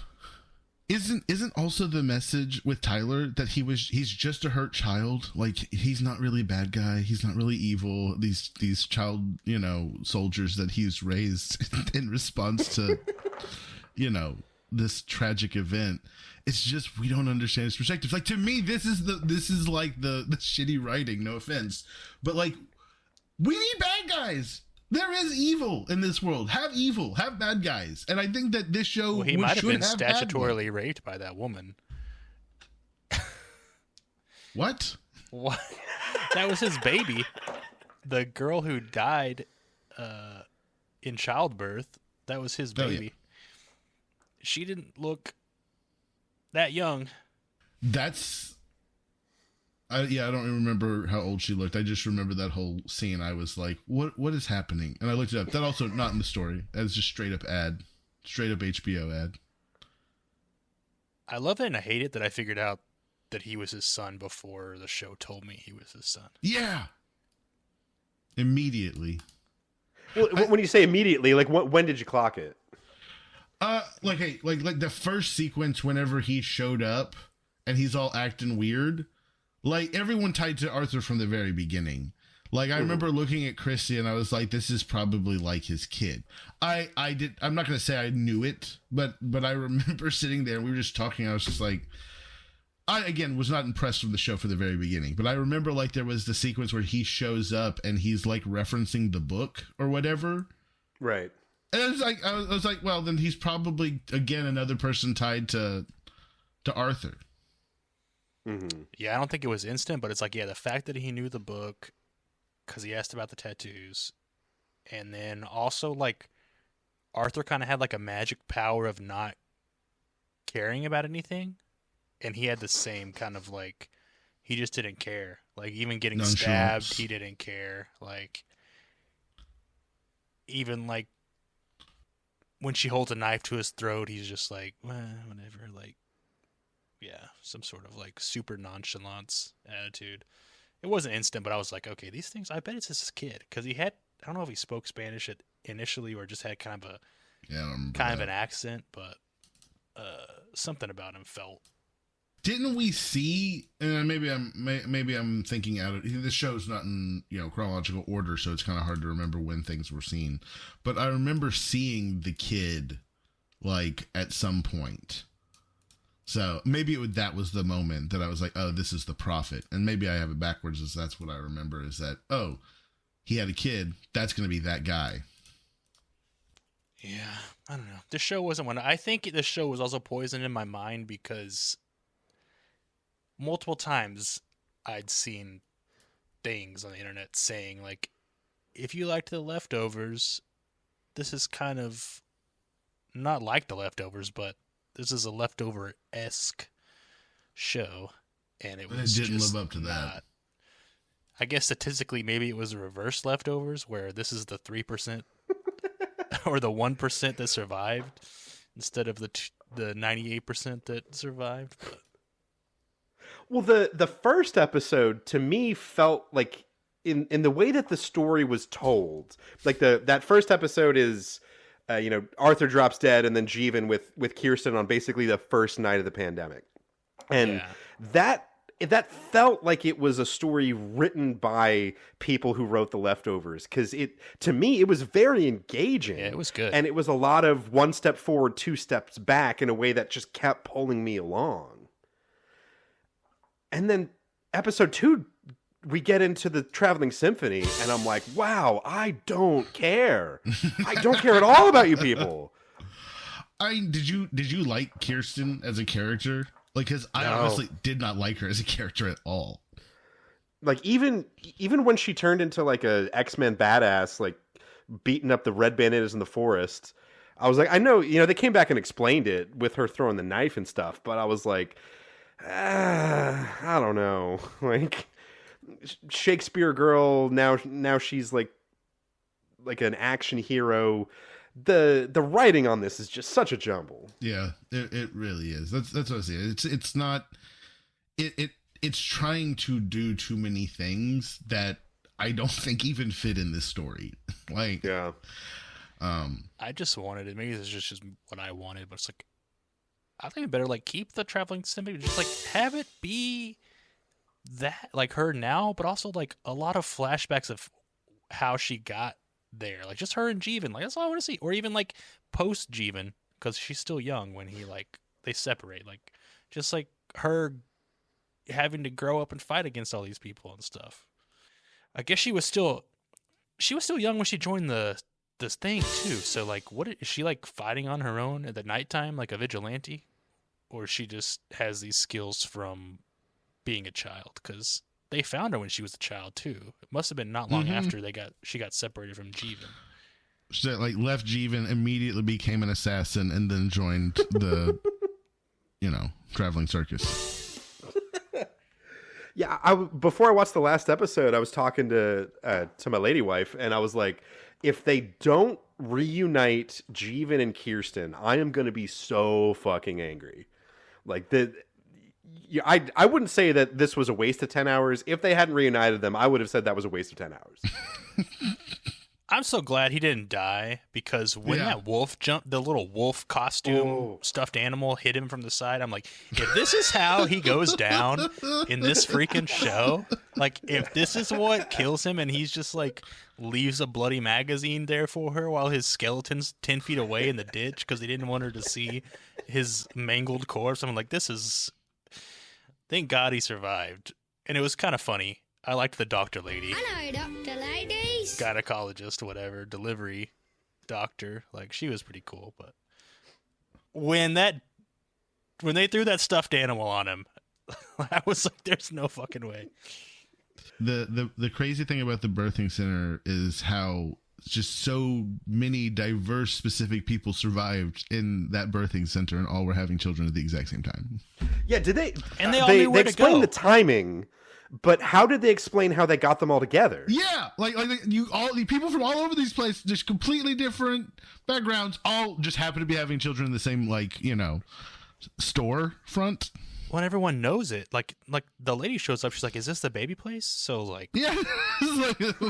isn't also the message with Tyler that he's just a hurt child? Like, he's not really a bad guy. He's not really evil. These child, soldiers that he's raised in response to, this tragic event. It's just, we don't understand his perspective. Like, to me, this is like the shitty writing, no offense, but like, we need bad guys. There is evil in this world. Have evil. Have bad guys. And I think that this show Well, he might have been have bad ones. statutorily raped by that woman. What? What? That was his baby. The girl who died in childbirth, that was his baby. Oh, yeah. She didn't look that young. That's... I don't remember how old she looked. I just remember that whole scene. I was like, what is happening? And I looked it up. That also not in the story. That's just straight up HBO ad. I love it and I hate it that I figured out that he was his son before the show told me he was his son. Yeah. Immediately. Well, when you say immediately, like, when did you clock it? Like the first sequence whenever he showed up and he's all acting weird. Like, everyone tied to Arthur from the very beginning. Like, I remember looking at Christy and I was like, this is probably like his kid. I'm not going to say I knew it, but I remember sitting there and we were just talking. I was just like, I, again, was not impressed with the show for the very beginning, but I remember, like, there was the sequence where he shows up and he's, like, referencing the book or whatever. Right. And I was like, well, then he's probably, again, another person tied to Arthur. Mm-hmm. Yeah, I don't think it was instant, but it's like, yeah, the fact that he knew the book because he asked about the tattoos, and then also, like, Arthur kind of had like a magic power of not caring about anything, and he had the same kind of like, he just didn't care. Like even getting stabbed, he didn't care. Like even like when she holds a knife to his throat, he's just like, whatever. Like, yeah, some sort of like super nonchalance attitude. It wasn't instant, but I was like, okay, these things, I bet it's his kid. Because he had, I don't know if he spoke Spanish initially or just had kind of an accent, but something about him felt. Didn't we see? Maybe I'm thinking out of this show's not in chronological order, so it's kind of hard to remember when things were seen. But I remember seeing the kid like at some point. So maybe that was the moment that I was like, oh, this is the prophet. And maybe I have it backwards, as that's what I remember is that, oh, he had a kid. That's going to be that guy. Yeah, I don't know. This show wasn't one. I think this show was also poisoned in my mind because multiple times I'd seen things on the internet saying, like, if you liked The Leftovers, this is kind of not like The Leftovers, but this is a leftover-esque show, and it didn't live up to that. I guess statistically, maybe it was the reverse Leftovers, where this is the 3% or the 1% that survived instead of the 98% that survived. But. Well, the first episode to me felt like in the way that the story was told, like that first episode is. Arthur drops dead, and then Jeevan with Kirsten on basically the first night of the pandemic, and that felt like it was a story written by people who wrote The Leftovers, because to me it was very engaging. Yeah, it was good, and it was a lot of one step forward, two steps back in a way that just kept pulling me along. And then episode 2. We get into the Traveling Symphony, and I'm like, wow, I don't care. I don't care at all about you people. Did you like Kirsten as a character? Like, because I honestly did not like her as a character at all. Like, even when she turned into like a X-Men badass, like beating up the red bandanas in the forest, I was like, I know, they came back and explained it with her throwing the knife and stuff, but I was like, I don't know, like. Shakespeare girl, now she's like an action hero. The writing on this is just such a jumble. Yeah, it really is. That's what I say. It's not it's trying to do too many things that I don't think even fit in this story. Like, yeah. I just wanted it. Maybe it's just what I wanted, but it's like, I think it better like keep the Traveling Symphony, just like have it be that like her now, but also like a lot of flashbacks of how she got there, like just her and Jeevan. Like that's all I want to see, or even like post Jeevan, because she's still young when they separate. Like just like her having to grow up and fight against all these people and stuff. I guess she was still young when she joined this thing too. So like, what is she like fighting on her own at the nighttime, like a vigilante, or she just has these skills from being a child? Because they found her when she was a child too. It must have been not long after she got separated from Jeevan. She like left Jeevan, immediately became an assassin, and then joined the traveling circus. Yeah, before I watched the last episode, I was talking to my lady wife, and I was like, if they don't reunite Jeevan and Kirsten, I am going to be so fucking angry. Like I wouldn't say that this was a waste of 10 hours. If they hadn't reunited them, I would have said that was a waste of 10 hours. I'm so glad he didn't die, because when that wolf jumped, the little wolf costume stuffed animal hit him from the side, I'm like, if this is how he goes down in this freaking show, like if this is what kills him and he's just like leaves a bloody magazine there for her while his skeleton's 10 feet away in the ditch because they didn't want her to see his mangled corpse, I'm like, this is... Thank God he survived. And it was kind of funny. I liked the doctor lady. Hello, doctor ladies. Gynecologist, whatever. Delivery doctor. Like, she was pretty cool. But when they threw that stuffed animal on him, I was like, there's no fucking way. The crazy thing about the birthing center is how just so many diverse, specific people survived in that birthing center, and all were having children at the exact same time. Yeah, did they? And they all knew where to explained go. the timing, but how did they explain how they got them all together? Yeah, like the people from all over these places, just completely different backgrounds, all just happen to be having children in the same, like, you know, store front. When everyone knows it, like the lady shows up, she's like, "Is this the baby place?" So like, Yeah, it's like,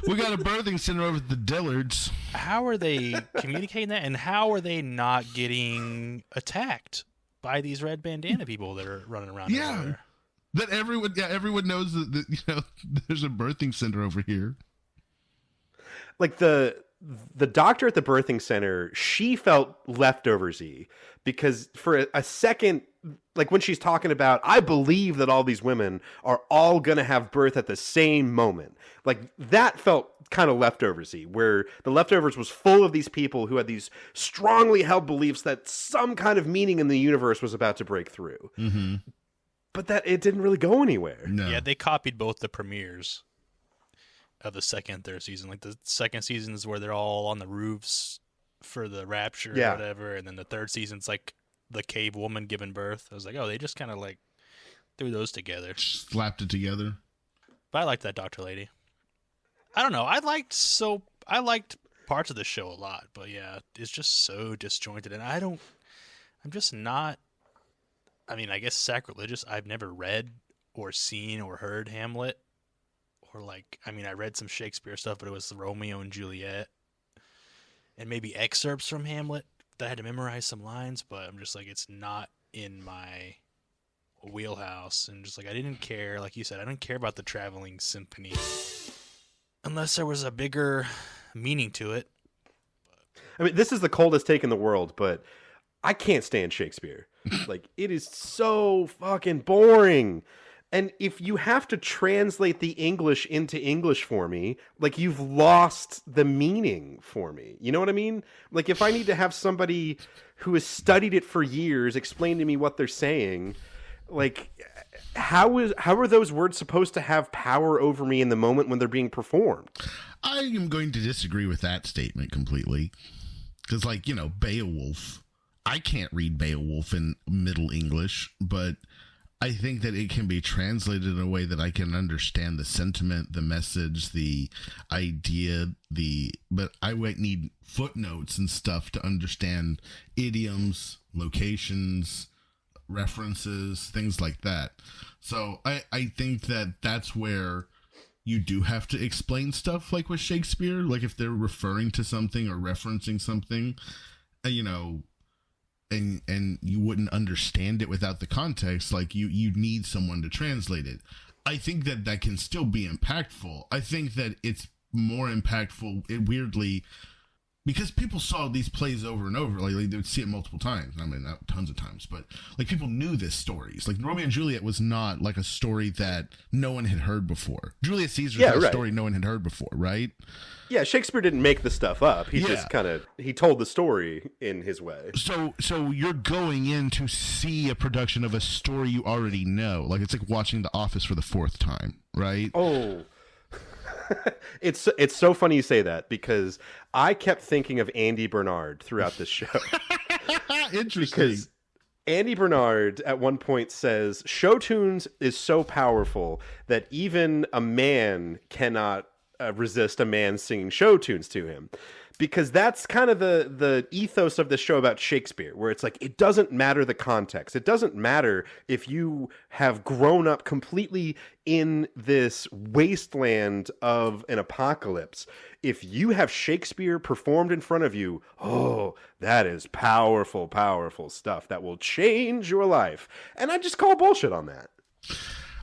we got a birthing center over at the Dillards. how are they communicating that, and how are they not getting attacked by these red bandana people that are running around? Yeah. everywhere? That everyone knows that, you know, there's a birthing center over here. Like the doctor at the birthing center, she felt leftovers-y because for a second, like when she's talking about, I believe that all these women are all going to have birth at the same moment. Like that felt kind of leftovers-y, where the leftovers was full of these people who had these strongly held beliefs that some kind of meaning in the universe was about to break through. Mm-hmm. But that it didn't really go anywhere. No. Yeah, they copied both the premieres of the second and third season. Like the second season is where they're all on the roofs for the rapture Yeah. or whatever, and then the third season's like the cave woman giving birth. I was like, oh, they just kind of like threw those together. Slapped it together. But I liked that doctor lady. I don't know. I liked parts of the show a lot, but yeah, it's just so disjointed, and I'm just not. I mean, I guess sacrilegious. I've never read or seen or heard Hamlet, or like, I mean, I read some Shakespeare stuff, but it was Romeo and Juliet, and maybe excerpts from Hamlet that I had to memorize some lines. But I'm just like, it's not in my wheelhouse, and just like I didn't care. Like you said, I didn't care about the traveling symphony unless there was a bigger meaning to it. I mean, this is the coldest take in the world, but I can't stand Shakespeare. Like, it is so fucking boring. And if you have to translate the English into English for me, like, you've lost the meaning for me. You know what I mean? Like, if I need to have somebody who has studied it for years explain to me what they're saying, like, how are those words supposed to have power over me in the moment when they're being performed? I am going to disagree with that statement completely. Because, like, you know, Beowulf, I can't read Beowulf in Middle English, but I think that it can be translated in a way that I can understand the sentiment, the message, the idea, but I might need footnotes and stuff to understand idioms, locations, references, things like that. So I think that that's where you do have to explain stuff, like with Shakespeare, like if they're referring to something or referencing something, you know, and you wouldn't understand it without the context, like you need someone to translate it. I think that can still be impactful. I think that it's more impactful, weirdly, because people saw these plays over and over. Like they would see it multiple times. I mean, not tons of times, but like people knew this stories. Like Romeo and Juliet was not like a story that no one had heard before. Julius Caesar's not a story no one had heard before, right? Yeah, Shakespeare didn't make the stuff up. He just he told the story in his way. So you're going in to see a production of a story you already know. Like it's like watching The Office for the fourth time, right? Oh. It's so funny you say that, because I kept thinking of Andy Bernard throughout this show. Interesting. Because Andy Bernard at one point says, show tunes is so powerful that even a man cannot resist a man singing show tunes to him. Because that's kind of the ethos of the show about Shakespeare, where it's like, it doesn't matter the context. It doesn't matter if you have grown up completely in this wasteland of an apocalypse. If you have Shakespeare performed in front of you, oh, that is powerful, powerful stuff that will change your life. And I just call bullshit on that.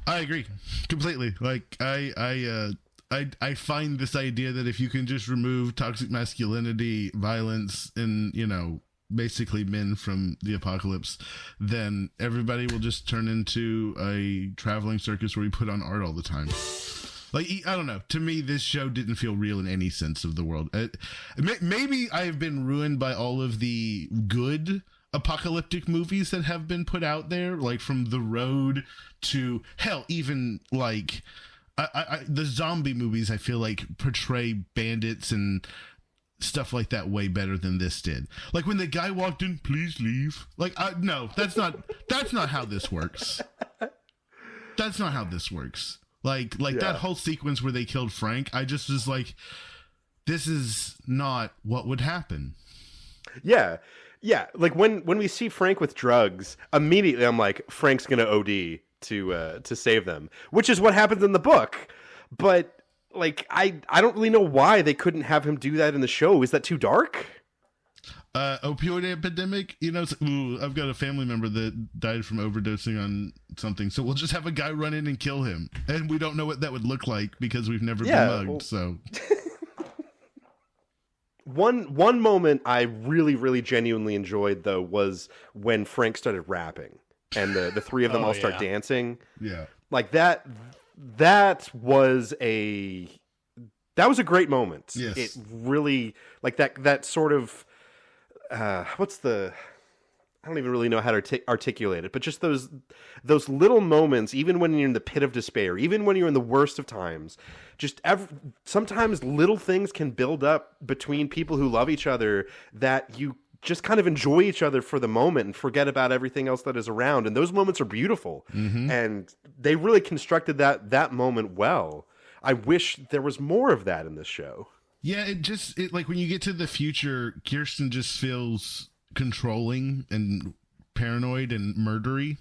I agree completely. Like I find this idea that if you can just remove toxic masculinity, violence, and, you know, basically men from the apocalypse, then everybody will just turn into a traveling circus where we put on art all the time. Like, I don't know. To me, this show didn't feel real in any sense of the world. Maybe I've been ruined by all of the good apocalyptic movies that have been put out there, like from The Road to, hell, even like The zombie movies, I feel like, portray bandits and stuff like that way better than this did. Like when the guy walked in, please leave. Like, no, that's not how this works. That's not how this works. Like that whole sequence where they killed Frank, I just was like, this is not what would happen. Yeah. Yeah. Like when we see Frank with drugs, immediately I'm like, Frank's going to OD to save them, which is what happens in the book. But like, I don't really know why they couldn't have him do that in the show. Is that too dark? Opioid epidemic, it's, I've got a family member that died from overdosing on something, so we'll just have a guy run in and kill him, and we don't know what that would look like because we've never been mugged. So one moment I really genuinely enjoyed though was when Frank started rapping and the three of them all start dancing. Yeah, like that was a great moment. Yes. It really, like, that sort of I don't even really know how to articulate it, but just those little moments, even when you're in the pit of despair, even when you're in the worst of times, sometimes little things can build up between people who love each other that you just kind of enjoy each other for the moment and forget about everything else that is around. And those moments are beautiful. Mm-hmm. And they really constructed that moment well. I wish there was more of that in this show. Yeah, it like when you get to the future, Kirsten just feels controlling and paranoid and murdery.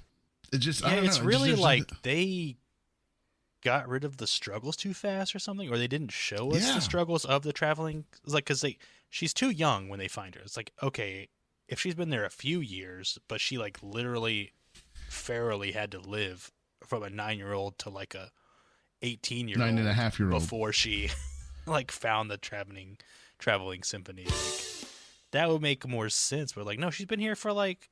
It just, I don't know. It's really like they got rid of the struggles too fast or something, or they didn't show us the struggles of the traveling. It's like, because she's too young when they find her. It's like, okay, if she's been there a few years, but she like literally ferally had to live from a 9-year-old to like a 18-year-old, 9.5-year-old before she like found the traveling symphony. Like, that would make more sense. But like, no, she's been here for like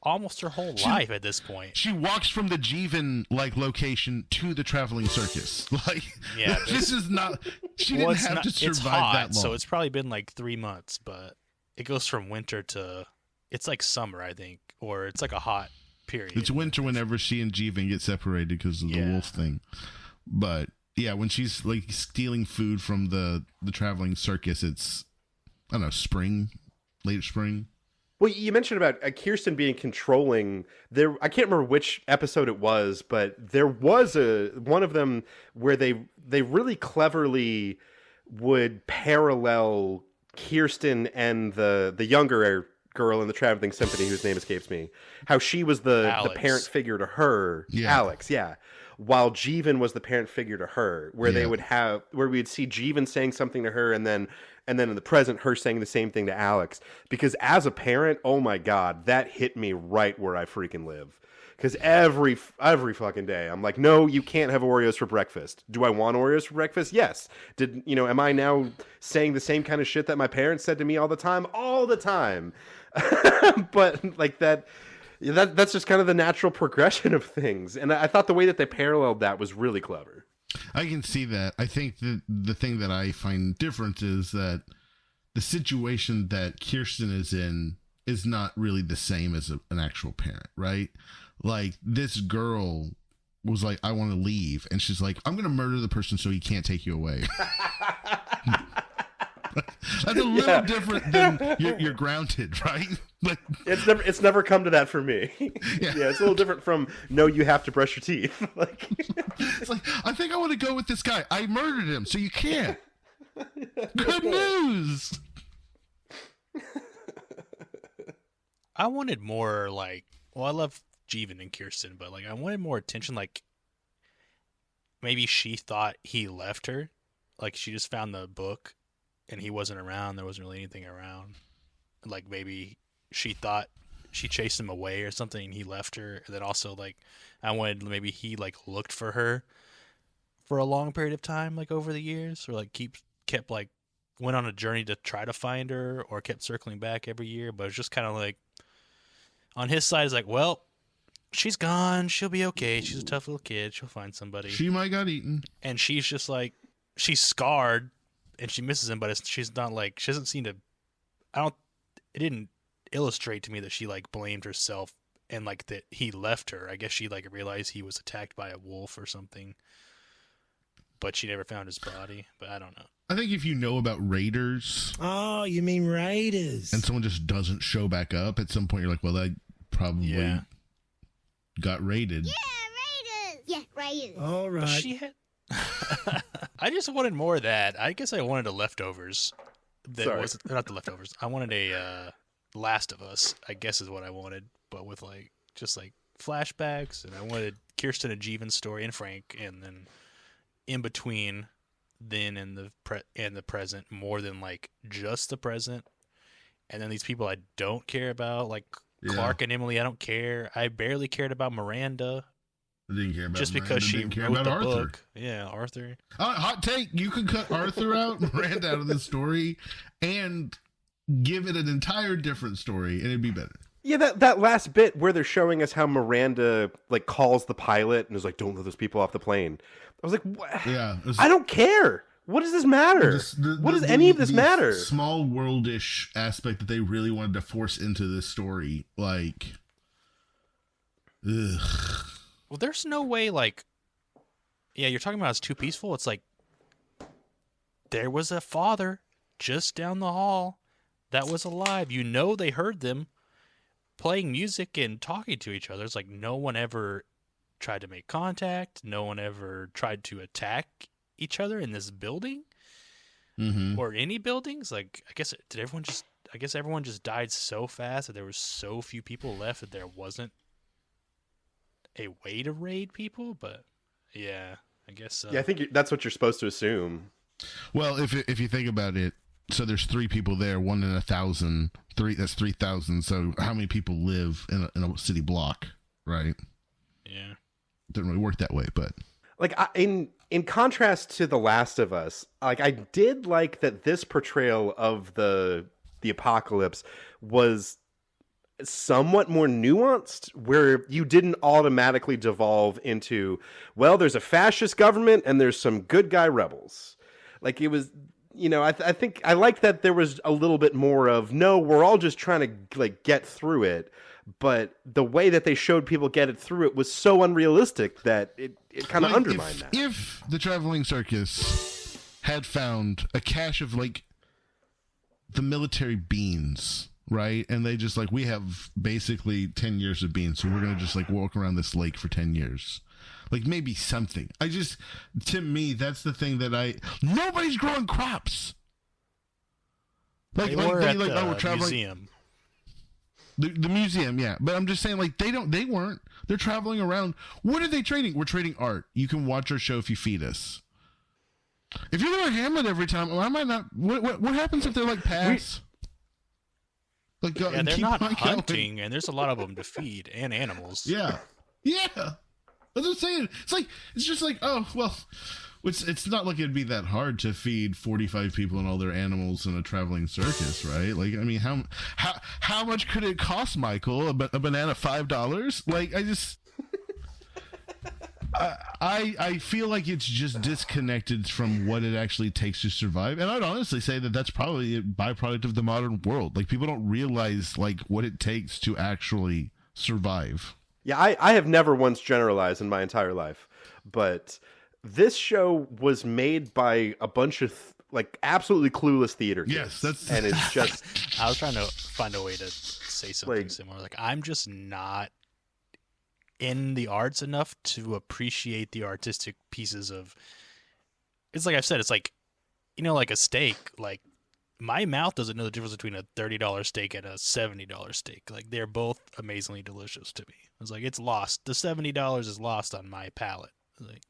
almost her whole life at this point. She walks from the Jeevan like location to the traveling circus. Like, yeah, this is not. She didn't have to survive that long. So it's probably been like 3 months, but it goes from winter to it's like summer, I think, or it's like a hot period. It's winter whenever she and Jeevan get separated because of the wolf thing. But yeah, when she's like stealing food from the traveling circus, it's, I don't know, spring, late spring. Well, you mentioned about Kirsten being controlling. I can't remember which episode it was, but there was one of them where they really cleverly would parallel Kirsten and the younger girl in the Traveling Symphony, whose name escapes me. How she was the parent figure to her, Alex, while Jeevan was the parent figure to her, where we'd see Jeevan saying something to her, and then in the present, her saying the same thing to Alex. Because as a parent, oh my God, that hit me right where I freaking live. Because every fucking day, I'm like, no, you can't have Oreos for breakfast. Do I want Oreos for breakfast? Yes. Am I now saying the same kind of shit that my parents said to me all the time? All the time. But like that's just kind of the natural progression of things. And I thought the way that they paralleled that was really clever. I can see that. I think the thing that I find different is that the situation that Kirsten is in is not really the same as an actual parent, right? Like, this girl was like, I want to leave. And she's like, I'm going to murder the person so he can't take you away. That's a little different than you're grounded, right? Like, it's never come to that for me. Yeah, it's a little different from, no, you have to brush your teeth. Like, it's like, I think I want to go with this guy. I murdered him, so you can't. Good news. I wanted more, like, well, I love Jeevan and Kirsten, but like, I wanted more attention. Like, maybe she thought he left her. Like, she just found the book and he wasn't around. There wasn't really anything around. Like, maybe she thought she chased him away or something and he left her. And then also, like, I wanted maybe he like looked for her for a long period of time, like over the years, or like kept like went on a journey to try to find her, or kept circling back every year. But it's just kind of like, on his side, is like, well, she's gone. She'll be okay. She's a tough little kid. She'll find somebody. She might got eaten. And she's just like, she's scarred and she misses him, but she's not like, she doesn't seem to, it didn't illustrate to me that she like blamed herself and like that he left her. I guess she like realized he was attacked by a wolf or something. but she never found his body. But I don't know. I think if you know about raiders Oh, you mean Raiders? and someone just doesn't show back up, at some point you're like, well, that probably got raided. Yeah, Raiders. All right. She had. I just wanted more of that. I guess I wanted the leftovers. That Sorry. was not the leftovers. I wanted a Last of Us. I guess is what I wanted, but with like just like flashbacks, and I wanted Kirsten and Jeevan's story and Frank, and then in between, then in the present, more than like just the present, and then these people I don't care about, like Clark and Emily. I don't care. I barely cared about Miranda. I didn't care about Just Miranda, because she didn't care wrote about the Arthur. book. Yeah, Arthur. Hot take. You could cut Arthur out, Miranda out of the story, and give it an entire different story, and it'd be better. Yeah, that last bit where they're showing us how Miranda like calls the pilot and is like, "Don't let those people off the plane." I was like, what? Yeah. I don't care. What does this matter? What does any of this matter? Small worldish aspect that they really wanted to force into this story, like, ugh. Well, there's no way, like, yeah, you're talking about it's too peaceful. It's like there was a father just down the hall that was alive. You know, they heard them playing music and talking to each other. It's like no one ever tried to make contact. No one ever tried to attack each other in this building or any buildings. Like, I guess everyone just died so fast that there was so few people left that there wasn't a way to raid people. But yeah, I guess so. Yeah, I think that's what you're supposed to assume. Well, if you think about it, so there's 3 people there, 1 in 1,000. That's 3,000. So how many people live in a city block, right? Yeah, Didn't really work that way, but Like in contrast to The Last of Us, like I did like that this portrayal of the apocalypse was somewhat more nuanced, where you didn't automatically devolve into, well, there's a fascist government and there's some good guy rebels. Like it was, I think I like that there was a little bit more of, no, we're all just trying to like get through it. But the way that they showed people get it through it was so unrealistic that it kind of undermined that. If the traveling circus had found a cache of like the military beans, right? And they just like, we have basically 10 years of beans, so we're going to just like walk around this lake for 10 years. Like maybe something. To me, that's the thing that nobody's growing crops. they were at we're the traveling. museum. The museum, yeah. But I'm just saying, like, they weren't. They're traveling around. What are they trading? We're trading art. You can watch our show if you feed us. If you're going to ham it every time, well, I might not. What happens if they're like pass? And they're not hunting, and there's a lot of them to feed, and animals. Yeah. That's what I'm saying. It's just like, oh, well, it's not like it'd be that hard to feed 45 people and all their animals in a traveling circus, right? Like, I mean, how much could it cost, Michael? A banana $5? Like, I feel like it's just disconnected from what it actually takes to survive. And I'd honestly say that that's probably a byproduct of the modern world. Like, people don't realize, like, what it takes to actually survive. Yeah, I have never once generalized in my entire life, but this show was made by a bunch of like absolutely clueless theater kids. Yes, and it's just. I was trying to find a way to say something similar. Like, I'm just not in the arts enough to appreciate the artistic pieces of. It's like I've said. It's like, like a steak. Like, my mouth doesn't know the difference between a $30 steak and a $70 steak. Like, they're both amazingly delicious to me. It's like, it's lost. The $70 is lost on my palate. Like,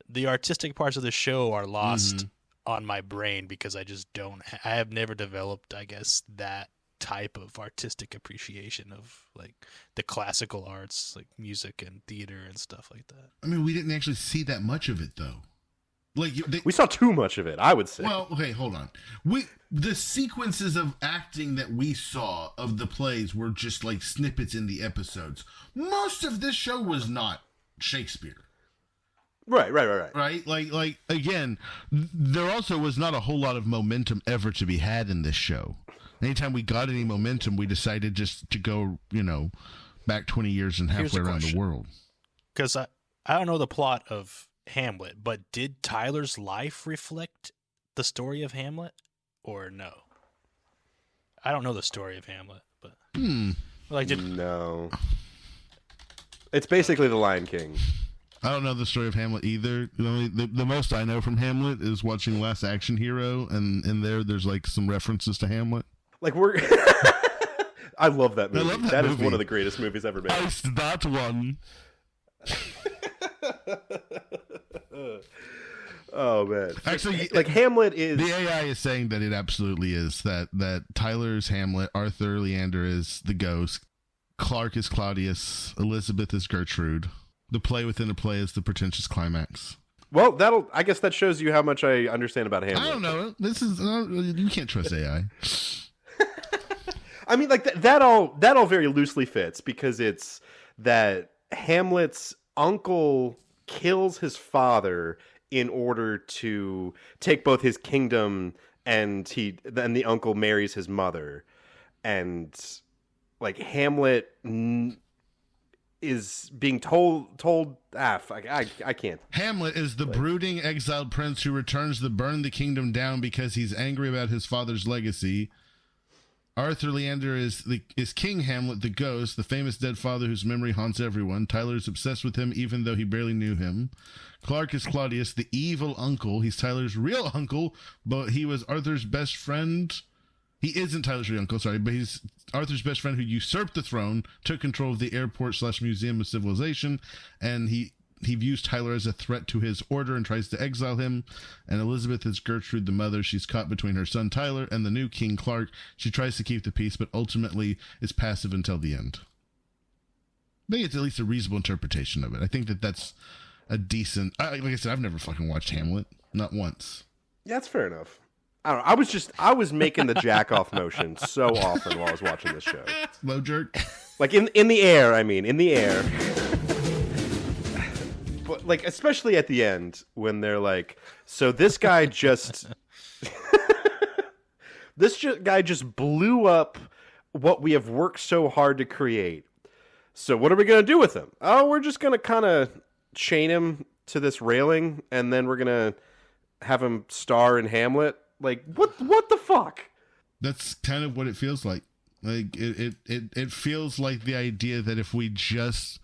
the artistic parts of the show are lost on my brain because I just don't. I have never developed, I guess, that type of artistic appreciation of like the classical arts, like music and theater and stuff like that. I mean, we didn't actually see that much of it, though. Like we saw too much of it, I would say. Well, okay, hold on. The sequences of acting that we saw of the plays were just like snippets in the episodes. Most of this show was not Shakespeare. Right. Right? Like again, there also was not a whole lot of momentum ever to be had in this show. Anytime we got any momentum, we decided just to go, back 20 years and halfway around the world. Because I don't know the plot of Hamlet, but did Tyler's life reflect the story of Hamlet, or no? I don't know the story of Hamlet, but like, No. It's basically The Lion King. I don't know the story of Hamlet either. The most I know from Hamlet is watching Last Action Hero, and in there's like some references to Hamlet. Like I love that movie. I love that That movie. is one of the greatest movies ever made. Iced that one. Oh man! Actually, like Hamlet is the AI is saying that it absolutely is that Tyler's Hamlet, Arthur Leander is the ghost, Clark is Claudius, Elizabeth is Gertrude. The play within a play is the pretentious climax. well. I guess that shows you how much I understand about Hamlet. I don't know. This is you can't trust AI. I mean, like that all very loosely fits because it's that Hamlet's uncle kills his father in order to take both his kingdom, and then the uncle marries his mother, and like Hamlet is being told I can't. Hamlet is the brooding exiled prince who returns to burn the kingdom down because he's angry about his father's legacy. Arthur Leander is King Hamlet, the ghost, the famous dead father whose memory haunts everyone. Tyler is obsessed with him even though he barely knew him. Clark is Claudius, the evil uncle. He's Tyler's real uncle, but he was Arthur's best friend. He isn't Tyler's real uncle, sorry, but he's Arthur's best friend who usurped the throne, took control of the airport/museum of civilization, and he views Tyler as a threat to his order and tries to exile him. And Elizabeth is Gertrude, the mother. She's caught between her son Tyler and the new King Clark. She tries to keep the peace, but ultimately is passive until the end. I think it's at least a reasonable interpretation of it. I think that's a decent... like I said, I've never fucking watched Hamlet. Not once. Yeah, that's fair enough. I don't know. I was making the jack off motion so often while I was watching this show. Slow jerk. Like in the air, I mean, in the air. But like especially at the end when they're like, so this guy just guy just blew up what we have worked so hard to create. So what are we going to do with him? Oh, we're just going to kind of chain him to this railing and then we're going to have him star in Hamlet. Like what the fuck? That's kind of what it feels like. Like it feels like the idea that if we just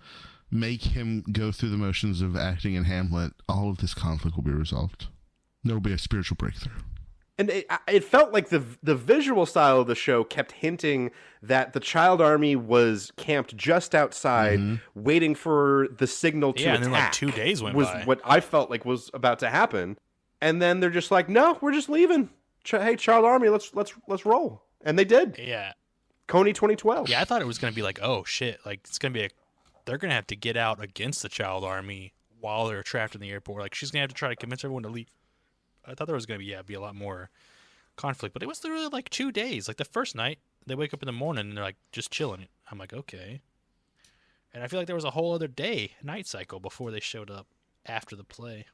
make him go through the motions of acting in Hamlet, all of this conflict will be resolved. There will be a spiritual breakthrough. And it felt like the visual style of the show kept hinting that the child army was camped just outside, waiting for the signal to attack. And then like 2 days went was by. what I felt like was about to happen. And then they're just like, no, we're just leaving. Hey, child army, let's roll. And they did. Yeah. Coney 2012. Yeah, I thought it was going to be like, oh shit, like it's going to be they're going to have to get out against the child army while they're trapped in the airport. Like she's going to have to try to convince everyone to leave. I thought there was going to be a lot more conflict, but it was literally like 2 days. Like the first night, they wake up in the morning and they're like just chilling. I'm like, okay. And I feel like there was a whole other night cycle before they showed up after the play.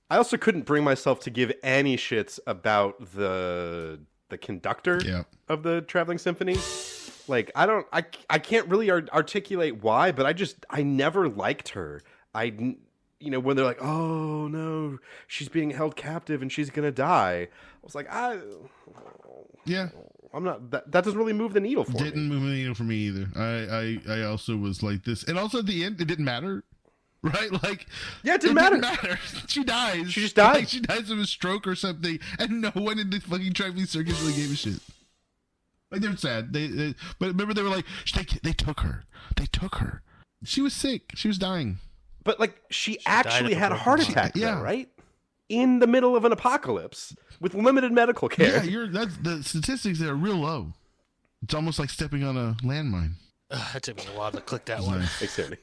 I also couldn't bring myself to give any shits about the conductor of the traveling symphony. Like I can't really articulate why, but I never liked her. When they're like, oh no, she's being held captive and she's gonna die. I was like, I'm not. That doesn't really move the needle for me. Didn't move the needle for me either. I also was like this, and also at the end, it didn't matter. Right? Like, yeah, it didn't matter. She dies. She just died. Like, she dies of a stroke or something, and no one in the fucking traveling circus really gave a shit. Like, they're sad. But remember, they were like, they took her. They took her. She was sick. She was dying. But like, she actually had a heart attack, yeah, though, right? In the middle of an apocalypse with limited medical care. Yeah, that's the statistics there are real low. It's almost like stepping on a landmine. It took me a while to click that one. Exactly.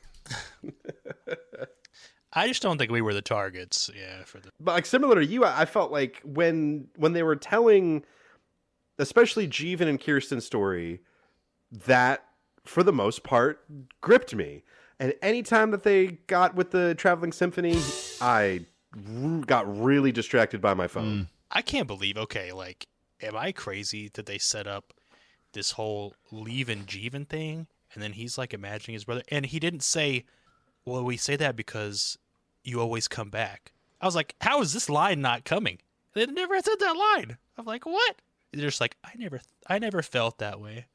I just don't think we were the targets. Yeah, But like similar to you, I felt like when they were telling, especially Jeevan and Kirsten's story, that for the most part gripped me. And anytime that they got with the traveling symphony, I got really distracted by my phone. I can't believe. Okay, like, am I crazy that they set up this whole leaving Jeevan thing, and then he's like imagining his brother, and he didn't say, well, we say that because you always come back. I was like, how is this line not coming? They never said that line. I'm like, what? They're just like, I never felt that way.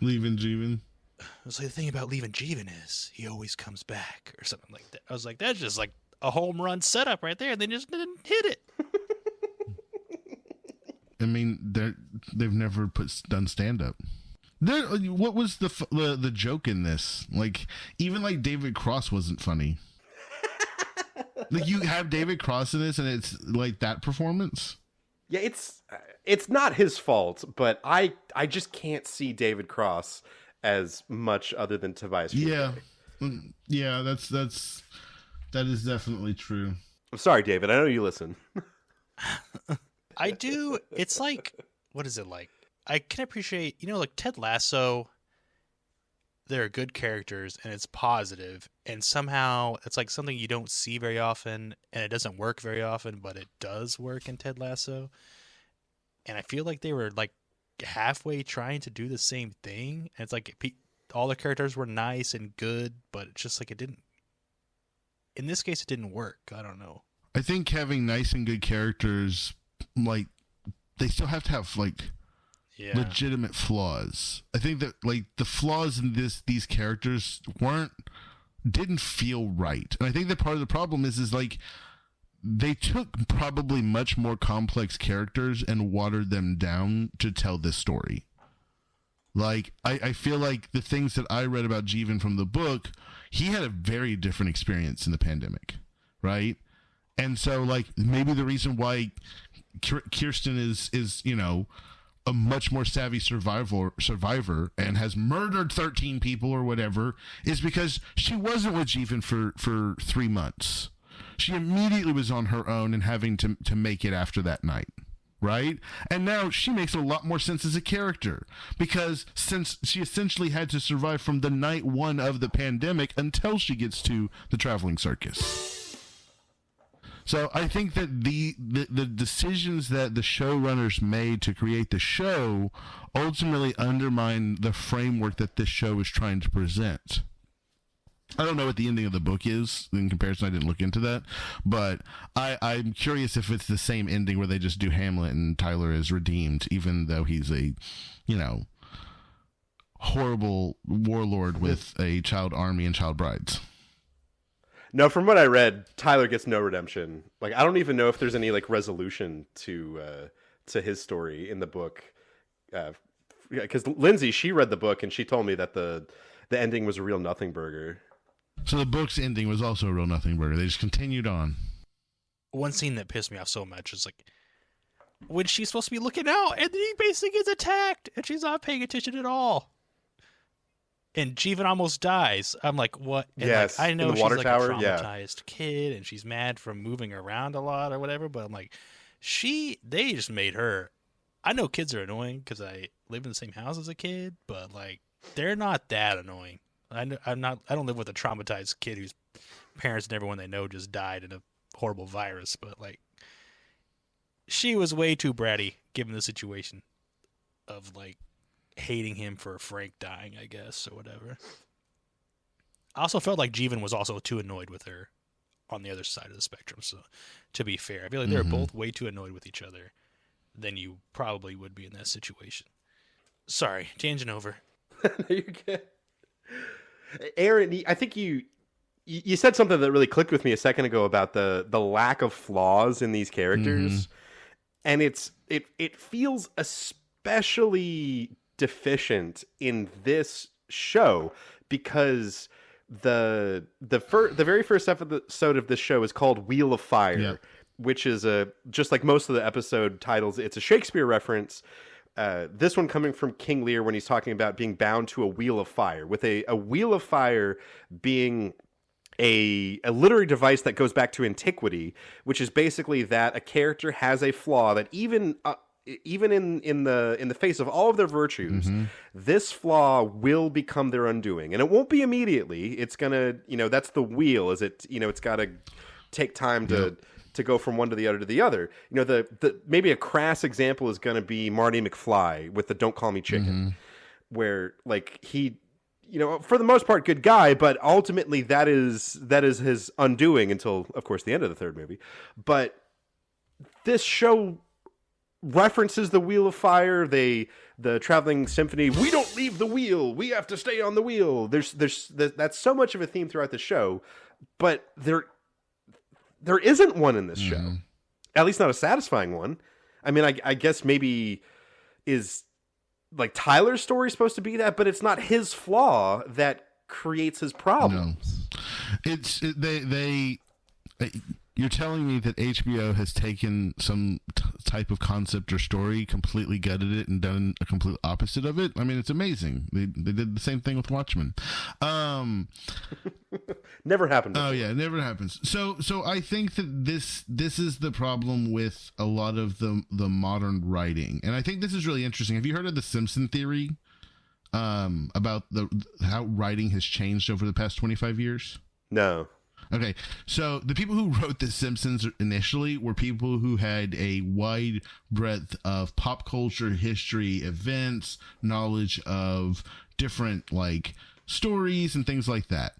Leaving Jeevan. I was like, the thing about leaving Jeevan is he always comes back or something like that. I was like, that's just like a home run setup right there. And they just didn't hit it. I mean, they've never done stand up. What was the joke in this? Like, even like David Cross wasn't funny. Like, you have David Cross in this, and it's like that performance. Yeah, it's not his fault, but I just can't see David Cross as much other than Tobias Funke. Yeah, that is definitely true. I'm sorry, David. I know you listen. I do. It's like, what is it like? I can appreciate, like Ted Lasso, they're good characters and it's positive, and somehow it's like something you don't see very often, and it doesn't work very often, but it does work in Ted Lasso. And I feel like they were like halfway trying to do the same thing. And it's like all the characters were nice and good, but it's just like it didn't. In this case, it didn't work. I don't know. I think having nice and good characters, like, they still have to have like legitimate flaws. I think that like the flaws in these characters didn't feel right. And I think that part of the problem is like they took probably much more complex characters and watered them down to tell this story. Like, I feel like the things that I read about Jeevan from the book, he had a very different experience in the pandemic, right? And so, like, maybe the reason why Kirsten is a much more savvy survivor and has murdered 13 people or whatever is because she wasn't with Jeevan for 3 months. She immediately was on her own and having to make it after that night, right? And now she makes a lot more sense as a character because since she essentially had to survive from the night one of the pandemic until she gets to the traveling circus. So I think that the decisions that the showrunners made to create the show ultimately undermine the framework that this show is trying to present. I don't know what the ending of the book is in comparison. I didn't look into that, but I'm curious if it's the same ending where they just do Hamlet and Tyler is redeemed, even though he's a, horrible warlord with a child army and child brides. No, from what I read, Tyler gets no redemption. Like, I don't even know if there's any like resolution to his story in the book. Because Lindsay, she read the book and she told me that the ending was a real nothing burger. So the book's ending was also a real nothing burger. They just continued on. One scene that pissed me off so much is like when she's supposed to be looking out and then he basically gets attacked and she's not paying attention at all. And Jeevan almost dies. I'm like, what? And yes, like, I know in the she's water like tower, a traumatized kid and she's mad from moving around a lot or whatever, but I'm like, they just made her. I know kids are annoying because I lived in the same house as a kid, but like, they're not that annoying. I don't live with a traumatized kid whose parents and everyone they know just died in a horrible virus, but like, she was way too bratty given the situation of like hating him for Frank dying, I guess, or whatever. I also felt like Jeevan was also too annoyed with her on the other side of the spectrum. So, to be fair, I feel like they're both way too annoyed with each other than you probably would be in that situation. Sorry, tangent over. No, you're good. Aaron, I think you said something that really clicked with me a second ago about the lack of flaws in these characters, and it feels especially deficient in this show because the very first episode of this show is called Wheel of Fire, which is just like most of the episode titles, it's a Shakespeare reference. This one coming from King Lear when he's talking about being bound to a wheel of fire, with a wheel of fire being a literary device that goes back to antiquity, which is basically that a character has a flaw that even in the face of all of their virtues, this flaw will become their undoing, and it won't be immediately. It's gonna, that's the wheel. It's got to take time to go from one to the other to the other. The maybe a crass example is going to be Marty McFly with the "Don't Call Me Chicken," where like he for the most part, good guy, but ultimately that is his undoing until, of course, the end of the third movie. But this show references the Wheel of Fire, the traveling symphony. We don't leave the wheel. We have to stay on the wheel. That's so much of a theme throughout the show, but there isn't one in this show. At least not a satisfying one. I mean, I guess maybe is like Tyler's story supposed to be that, but it's not his flaw that creates his problems. No. You're telling me that HBO has taken some type of concept or story, completely gutted it, and done a complete opposite of it? I mean, it's amazing. They did the same thing with Watchmen. Never happened before. Oh yeah, it never happens. So I think that this is the problem with a lot of the modern writing, and I think this is really interesting. Have you heard of the Simpson theory about how writing has changed over the past 25 years? No. Okay, so the people who wrote The Simpsons initially were people who had a wide breadth of pop culture, history, events, knowledge of different like stories and things like that.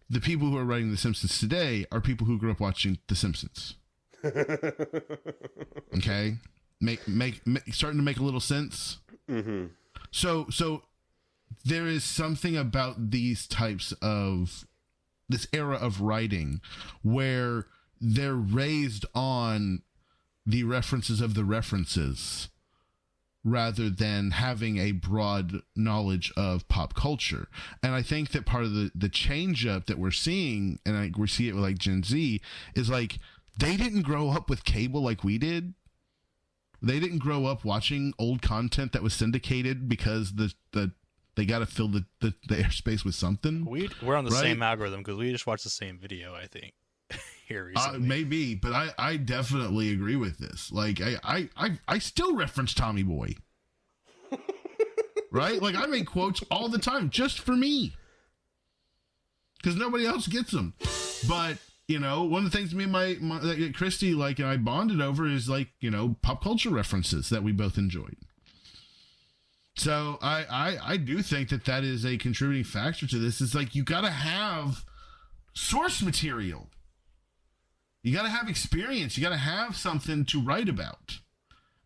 The people who are writing The Simpsons today are people who grew up watching The Simpsons. Okay, starting to make a little sense. Mm-hmm. So there is something about these types of this era of writing where they're raised on the references of the references rather than having a broad knowledge of pop culture. And I think that part of the change up that we're seeing, and we see it with like Gen Z, is like they didn't grow up with cable like we did. They didn't grow up watching old content that was syndicated because they got to fill the airspace with something. We're on the same algorithm because we just watched the same video, I think, here recently. Maybe, but I definitely agree with this. Like, I still reference Tommy Boy. Right? Like, I make quotes all the time just for me. Because nobody else gets them. But, one of the things me and my Christy, like, and I bonded over is, like, pop culture references that we both enjoyed. So I do think that is a contributing factor to this. It's like you got to have source material. You got to have experience. You got to have something to write about.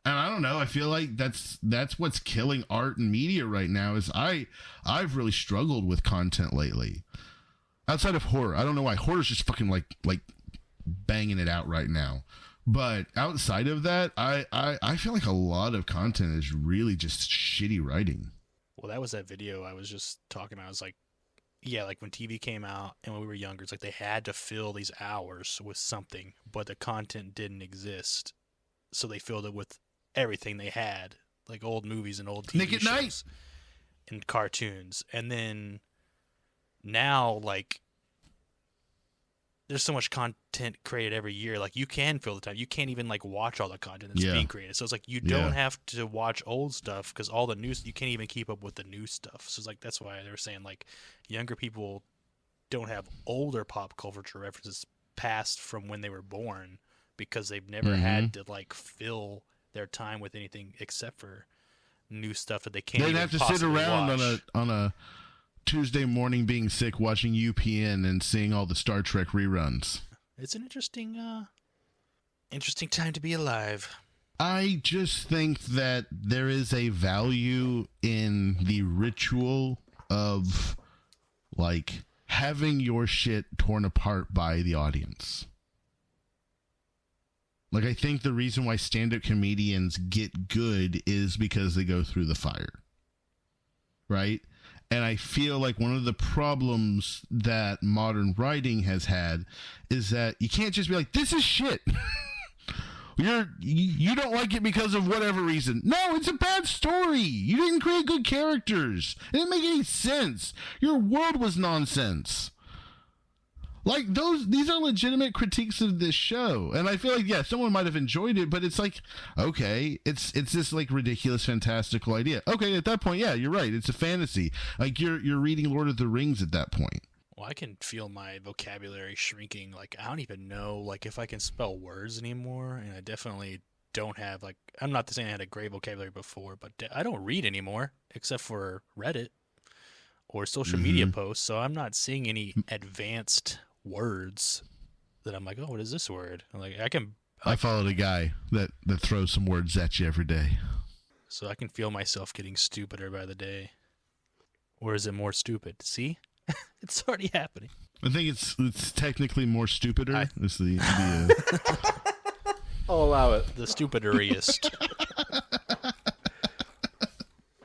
And I don't know. I feel like that's what's killing art and media right now. Is I've really struggled with content lately. Outside of horror, I don't know why horror's just fucking like banging it out right now. But outside of that, I feel like a lot of content is really just shitty writing. Well, that was that video I was just talking about. I was like, yeah, like when TV came out and when we were younger, it's like they had to fill these hours with something, but the content didn't exist. So they filled it with everything they had, like old movies and old TV Nick at shows Night and cartoons. And then now, like, there's so much content created every year. Like, you can fill the time. You can't even like watch all the content that's being created. So it's like you don't have to watch old stuff because all the new, you can't even keep up with the new stuff. So it's like that's why they're saying like younger people don't have older pop culture references passed from when they were born because they've never had to like fill their time with anything except for new stuff that they can't. They'd even have to sit around watch. on a Tuesday morning being sick, watching UPN and seeing all the Star Trek reruns. It's an interesting time to be alive. I just think that there is a value in the ritual of like having your shit torn apart by the audience. Like, I think the reason why stand-up comedians get good is because they go through the fire. Right? And I feel like one of the problems that modern writing has had is that you can't just be like, this is shit. You don't like it because of whatever reason. No, it's a bad story. You didn't create good characters. It didn't make any sense. Your world was nonsense. Like, these are legitimate critiques of this show. And I feel like, yeah, someone might have enjoyed it, but it's like, okay, it's this like ridiculous, fantastical idea. Okay, at that point, yeah, you're right. It's a fantasy. Like, you're reading Lord of the Rings at that point. Well, I can feel my vocabulary shrinking. Like, I don't even know, like, if I can spell words anymore. And I definitely don't have, like, I'm not saying I had a great vocabulary before, but I don't read anymore, except for Reddit. or social media posts, so I'm not seeing any advanced words that I'm like, oh, what is this word? I'm like, I followed a guy that throws some words at you every day. so I can feel myself getting stupider by the day. Or is it more stupid? See? It's already happening. I think it's technically more stupider. Is the I'll allow it. The stupideriest.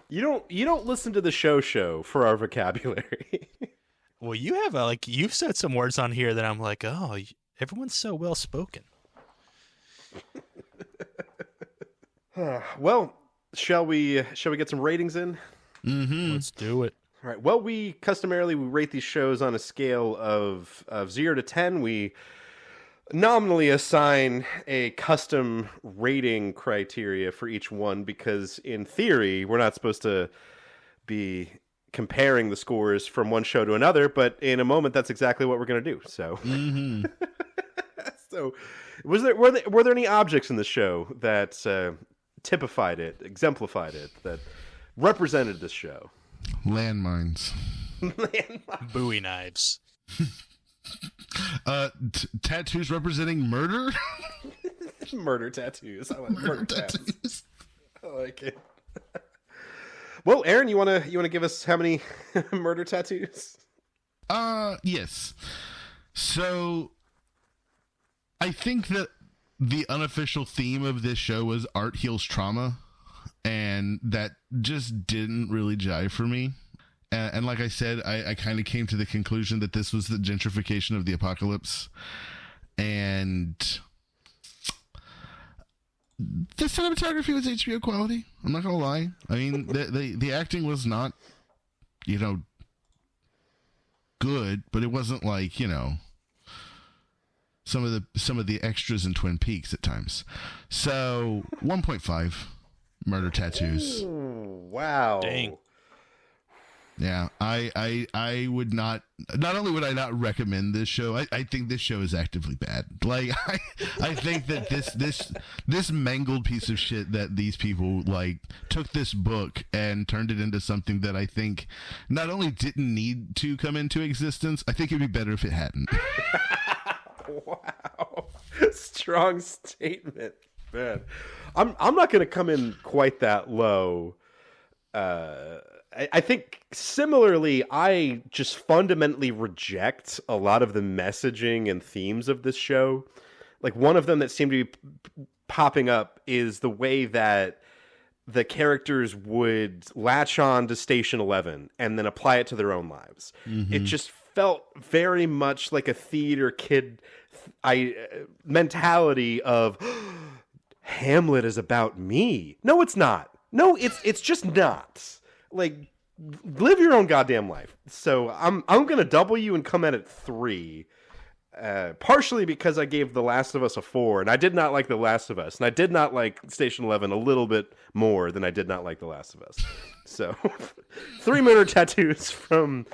You don't listen to the show for our vocabulary. Well, you have you've said some words on here that I'm like, oh, everyone's so well spoken. Well, shall we get some ratings in? Let's do it. All right. Well, we customarily rate these shows on a scale of 0 to 10. We nominally assign a custom rating criteria for each one because, in theory, we're not supposed to be comparing the scores from one show to another. But in a moment, that's exactly what we're going to do. So, so were there any objects in the show that typified it, exemplified it, that represented this show? landmines. Bowie knives. Tattoos representing murder. Murder tattoos. I like murder tattoos. Tattoos. I like it. Well, Aaron, you wanna give us how many murder tattoos? Yes. So I think that the unofficial theme of this show was art heals trauma, and that just didn't really jive for me. And like I said, I kind of came to the conclusion that this was the gentrification of the apocalypse. And the cinematography was HBO quality. I'm not going to lie. I mean, the acting was not, good, but it wasn't like, some of the extras in Twin Peaks at times. So 1.5 murder tattoos. Ooh, wow. Dang. Yeah, I would not only would I not recommend this show, I think this show is actively bad. Like I think that this mangled piece of shit that these people took this book and turned it into something that I think not only didn't need to come into existence, I think it'd be better if it hadn't. Wow. Strong statement, man. I'm not going to come in quite that low. I think similarly, I just fundamentally reject a lot of the messaging and themes of this show. Like, one of them that seemed to be popping up is the way that the characters would latch on to Station 11 and then apply it to their own lives. Mm-hmm. It just felt very much like a theater kid mentality of Hamlet is about me. No, it's not. No, it's just not. Like, live your own goddamn life. So I'm gonna double you and come in at 3, partially because I gave The Last of Us a 4, and I did not like The Last of Us, and I did not like Station 11 a little bit more than I did not like The Last of Us. So 3 murder tattoos from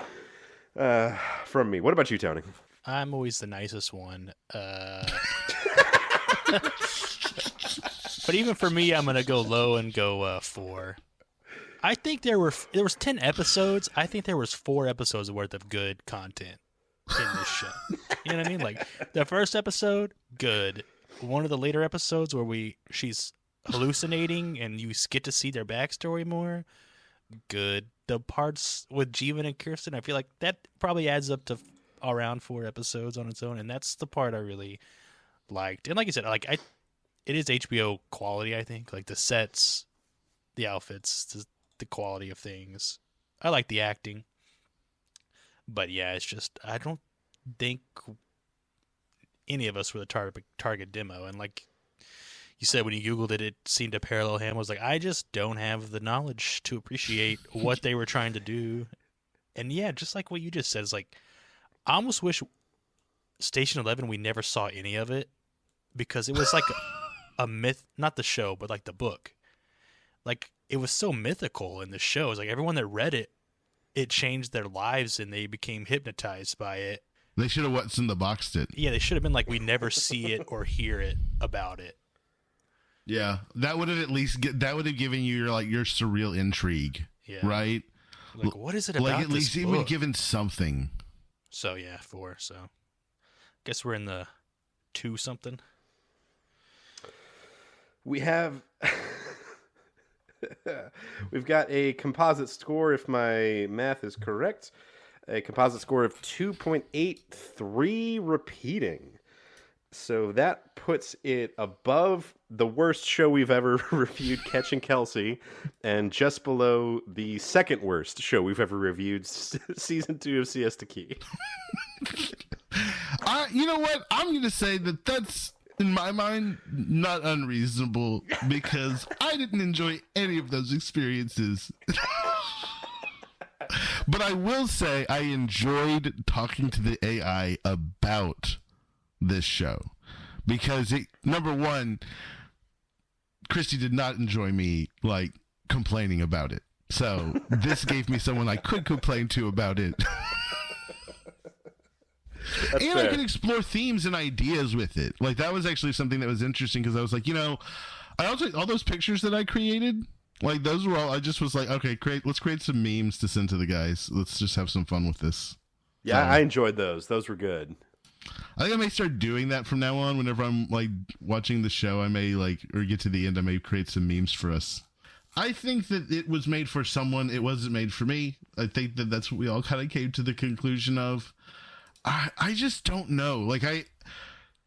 me. What about you, Tony? I'm always the nicest one. But even for me, I'm gonna go low and go 4. I think there was 10 episodes. I think there was 4 episodes worth of good content in this show. You know what I mean? Like, the first episode, good. One of the later episodes where she's hallucinating and you get to see their backstory more, good. The parts with Jeevan and Kirsten, I feel like that probably adds up to around 4 episodes on its own, and that's the part I really liked. And like I said, it is HBO quality, I think. Like, the sets, the outfits, the quality of things. I like the acting. But yeah, it's just, I don't think any of us were the target demo. And like you said, when you Googled it, it seemed to parallel him. I was like, I just don't have the knowledge to appreciate what they were trying to do. And yeah, just like what you just said, it's like, I almost wish Station 11, we never saw any of it, because it was like a myth, not the show, but like the book. Like, it was so mythical in the show. It's like everyone that read it, it changed their lives and they became hypnotized by it. They should have what's in the box did. Yeah, they should have been like, we never see it or hear it about it. Yeah, that would have given you your surreal intrigue, yeah. Right? Like, what is it about Like, at least this he would book? given something. So yeah, 4. So guess we're in the 2 something. We have we've got a composite score, if my math is correct, a composite score of 2.83 repeating. So that puts it above the worst show we've ever reviewed, Catching Kelsey, and just below the second worst show we've ever reviewed, season 2 of Siesta Key. You know what? I'm going to say that's, in my mind, not unreasonable, because I didn't enjoy any of those experiences. But I will say I enjoyed talking to the AI about this show, because number one, Christy did not enjoy me like complaining about it, so this gave me someone I could complain to about it. And fair. I could explore themes and ideas with it. Like, that was actually something that was interesting, because I was like, I also, all those pictures that I created, like, those were all, I just was like, okay, let's create some memes to send to the guys. Let's just have some fun with this. Yeah, I enjoyed those. Those were good. I think I may start doing that from now on. Whenever I'm like watching the show, I may or get to the end, I may create some memes for us. I think that it was made for someone. It wasn't made for me. I think that that's what we all kind of came to the conclusion of. I just don't know. Like,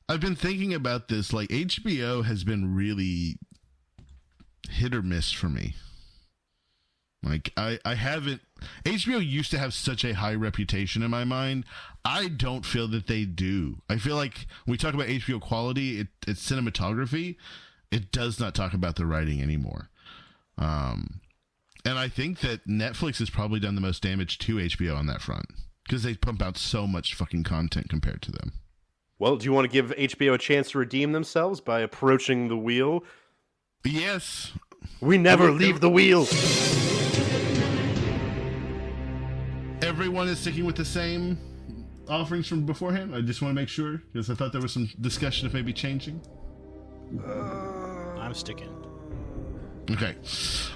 I've been thinking about this. Like, HBO has been really hit or miss for me. Like, I haven't... HBO used to have such a high reputation in my mind. I don't feel that they do. I feel like when we talk about HBO quality, it's cinematography. It does not talk about the writing anymore. And I think that Netflix has probably done the most damage to HBO on that front, because they pump out so much fucking content compared to them. Well, do you want to give HBO a chance to redeem themselves by approaching the wheel? Yes. We never leave the wheel. Everyone is sticking with the same offerings from beforehand? I just want to make sure, because I thought there was some discussion of maybe changing. I'm sticking. Okay.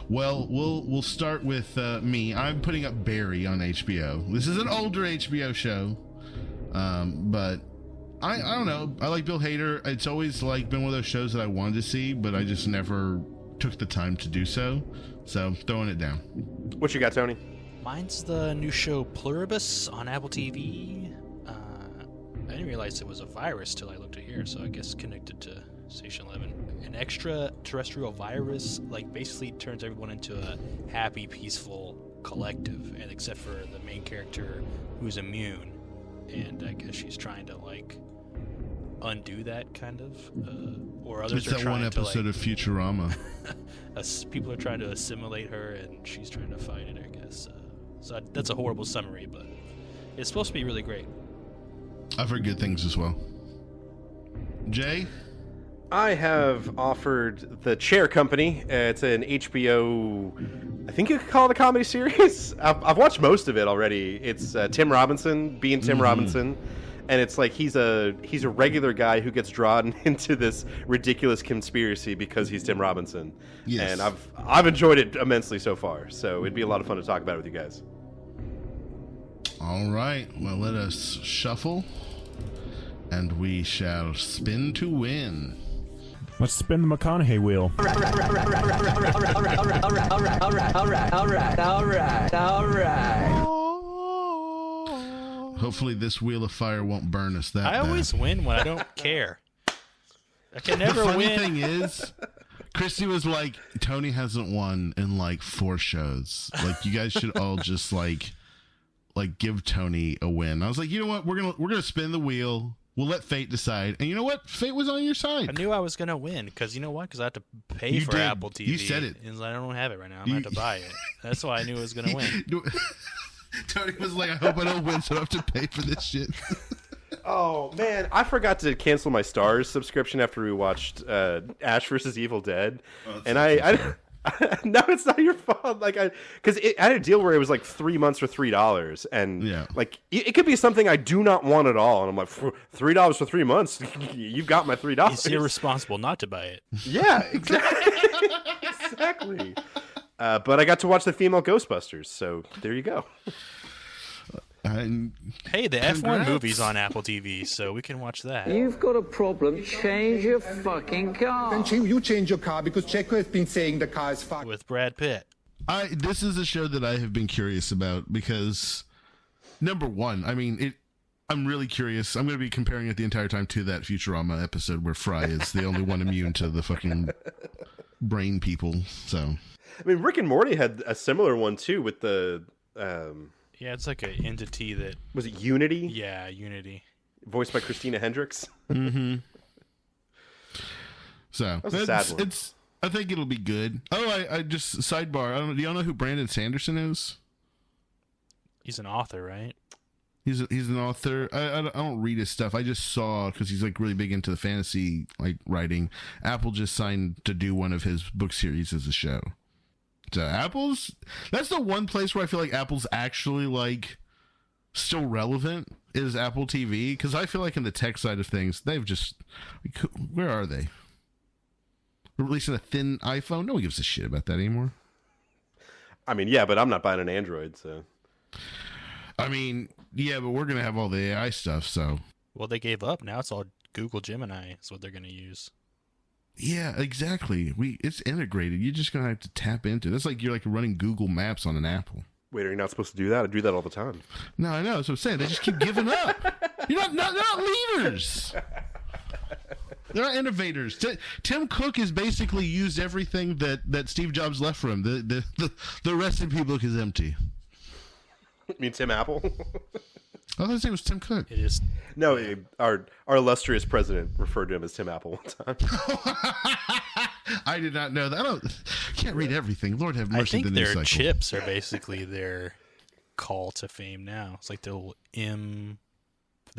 Well, we'll start with me. I'm putting up Barry on HBO. This is an older HBO show, but I don't know. I like Bill Hader. It's always been one of those shows that I wanted to see, but I just never took the time to do so. So throwing it down. What you got, Tony? Mine's the new show Pluribus on Apple TV. I didn't realize it was a virus till I looked at here, so I guess connected to Station 11. An extraterrestrial virus, basically turns everyone into a happy, peaceful collective, and except for the main character who's immune, and I guess she's trying to undo that kind of, or others it's are that trying one episode to of Futurama. people are trying to assimilate her, and she's trying to fight it, I guess. So that's a horrible summary, but it's supposed to be really great. I've heard good things as well. Jay? I have offered The Chair Company. It's an HBO, I think you could call it a comedy series. I've watched most of it already. It's Tim Robinson being Tim Robinson. And it's like he's a regular guy who gets drawn into this ridiculous conspiracy because he's Tim Robinson. Yes. And I've enjoyed it immensely so far. So it'd be a lot of fun to talk about it with you guys. All right. Well, let us shuffle, and we shall spin to win. Let's spin the McConaughey wheel. All right. Hopefully this wheel of fire won't burn us that I bad. always win when I don't care. I can never The funny win. thing is, Christy was like, Tony hasn't won in 4 shows. You guys should all just give Tony a win. I was like, you know what? We're gonna spin the wheel. We'll let fate decide. And you know what? Fate was on your side. I knew I was gonna win because you know what? Because I have to pay You for did. Apple TV. You said it. And I don't have it right now. I'm gonna have to buy it. That's why I knew I was gonna win. Tony was like, I hope I don't win, so I have to pay for this shit. Oh, man. I forgot to cancel my Stars subscription after we watched Ash vs. Evil Dead. And no, it's not your fault. Because I had a deal where it was 3 months for $3. And Yeah. it could be something I do not want at all. And I'm like, $3 for 3 months? You've got my $3. It's irresponsible not to buy it. Yeah, exactly. Exactly. But I got to watch the female Ghostbusters, so there you go. Hey, the F1 movie's on Apple TV, so we can watch that. You've got a problem. Change your fucking car. Then you change your car because Checo has been saying the car is fucked. With Brad Pitt. This is a show that I have been curious about because, number one, I mean, I'm really curious. I'm going to be comparing it the entire time to that Futurama episode where Fry is the only one immune to the fucking brain people. So, I mean, Rick and Morty had a similar one too with the. Yeah, it's like an entity that... Was it Unity? Yeah, Unity. Voiced by Christina Hendricks. Mm-hmm. So, that was a sad one. I think it'll be good. Oh, I just, sidebar, do y'all know who Brandon Sanderson is? He's an author, right? He's an author. I don't read his stuff. I just saw, because he's like really big into the fantasy like writing, Apple just signed to do one of his book series as a show. So that's the one place where I feel like Apple's actually like still relevant is Apple TV, because I feel like in the tech side of things they've just, where are they? Releasing a thin iPhone? No one gives a shit about that anymore. I mean, yeah, but I'm not buying an Android, so. I mean, yeah, but we're gonna have all the AI stuff, so. Well, they gave up. Now it's all Google Gemini is what they're gonna use. Yeah, exactly. It's integrated. You're just gonna have to tap into it. That's like you're like running Google Maps on an Apple. Wait, are you not supposed to do that? I do that all the time. No, I know. That's what I'm saying. They just keep giving up. You're not leaders. They're not innovators. Tim Cook has basically used everything that Steve Jobs left for him. The recipe book is empty. You mean Tim Apple? I thought his name was Tim Cook. It is. No, our illustrious president referred to him as Tim Apple one time. I did not know that. I can't read everything. Lord have mercy. I think the news their cycle. chips are basically their call to fame now. It's like they're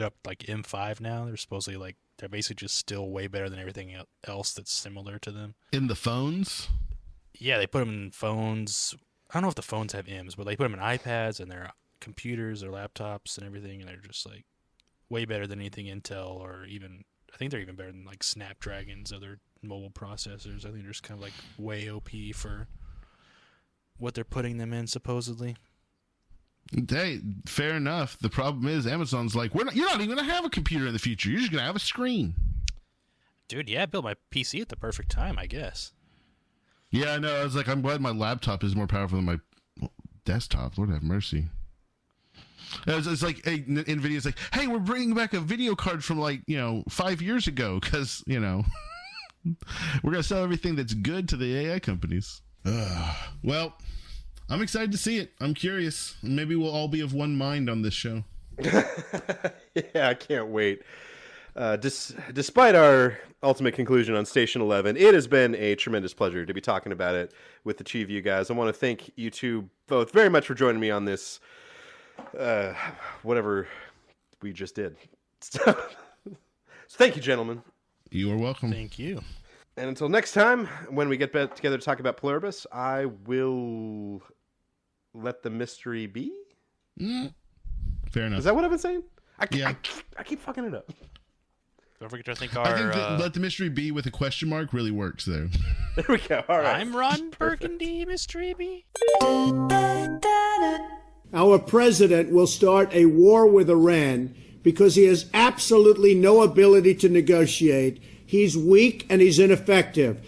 up like M5 now. They're supposedly like, they're basically just still way better than everything else that's similar to them. In the phones? Yeah, they put them in phones. I don't know if the phones have M's, but they put them in iPads and their computers, their laptops and everything, and they're just like way better than anything Intel, or even, I think they're even better than like Snapdragon's other mobile processors. I think they're just kind of like way OP for what they're putting them in, supposedly. Hey, fair enough. The problem is Amazon's like, you're not even going to have a computer in the future. You're just going to have a screen. Dude, yeah, I built my PC at the perfect time, I guess. Yeah, I know. I was like, I'm glad my laptop is more powerful than my desktop. Lord have mercy. It's like, hey, NVIDIA's like, hey, we're bringing back a video card from 5 years ago because, we're going to sell everything that's good to the AI companies. Well, I'm excited to see it. I'm curious. Maybe we'll all be of one mind on this show. Yeah, I can't wait. Despite our ultimate conclusion on Station 11, it has been a tremendous pleasure to be talking about it with the two of you guys. I want to thank you two both very much for joining me on this, whatever we just did. So thank you, gentlemen. You are welcome. Thank you. And until next time, when we get back together to talk about Pluribus, I will let the mystery be. Fair enough. Is that what I've been saying? I keep fucking it up. Don't forget to thank I think that let the mystery be with a question mark really works there. There we go. All right. I'm Ron Burgundy, Mystery B. Our president will start a war with Iran because he has absolutely no ability to negotiate. He's weak and he's ineffective.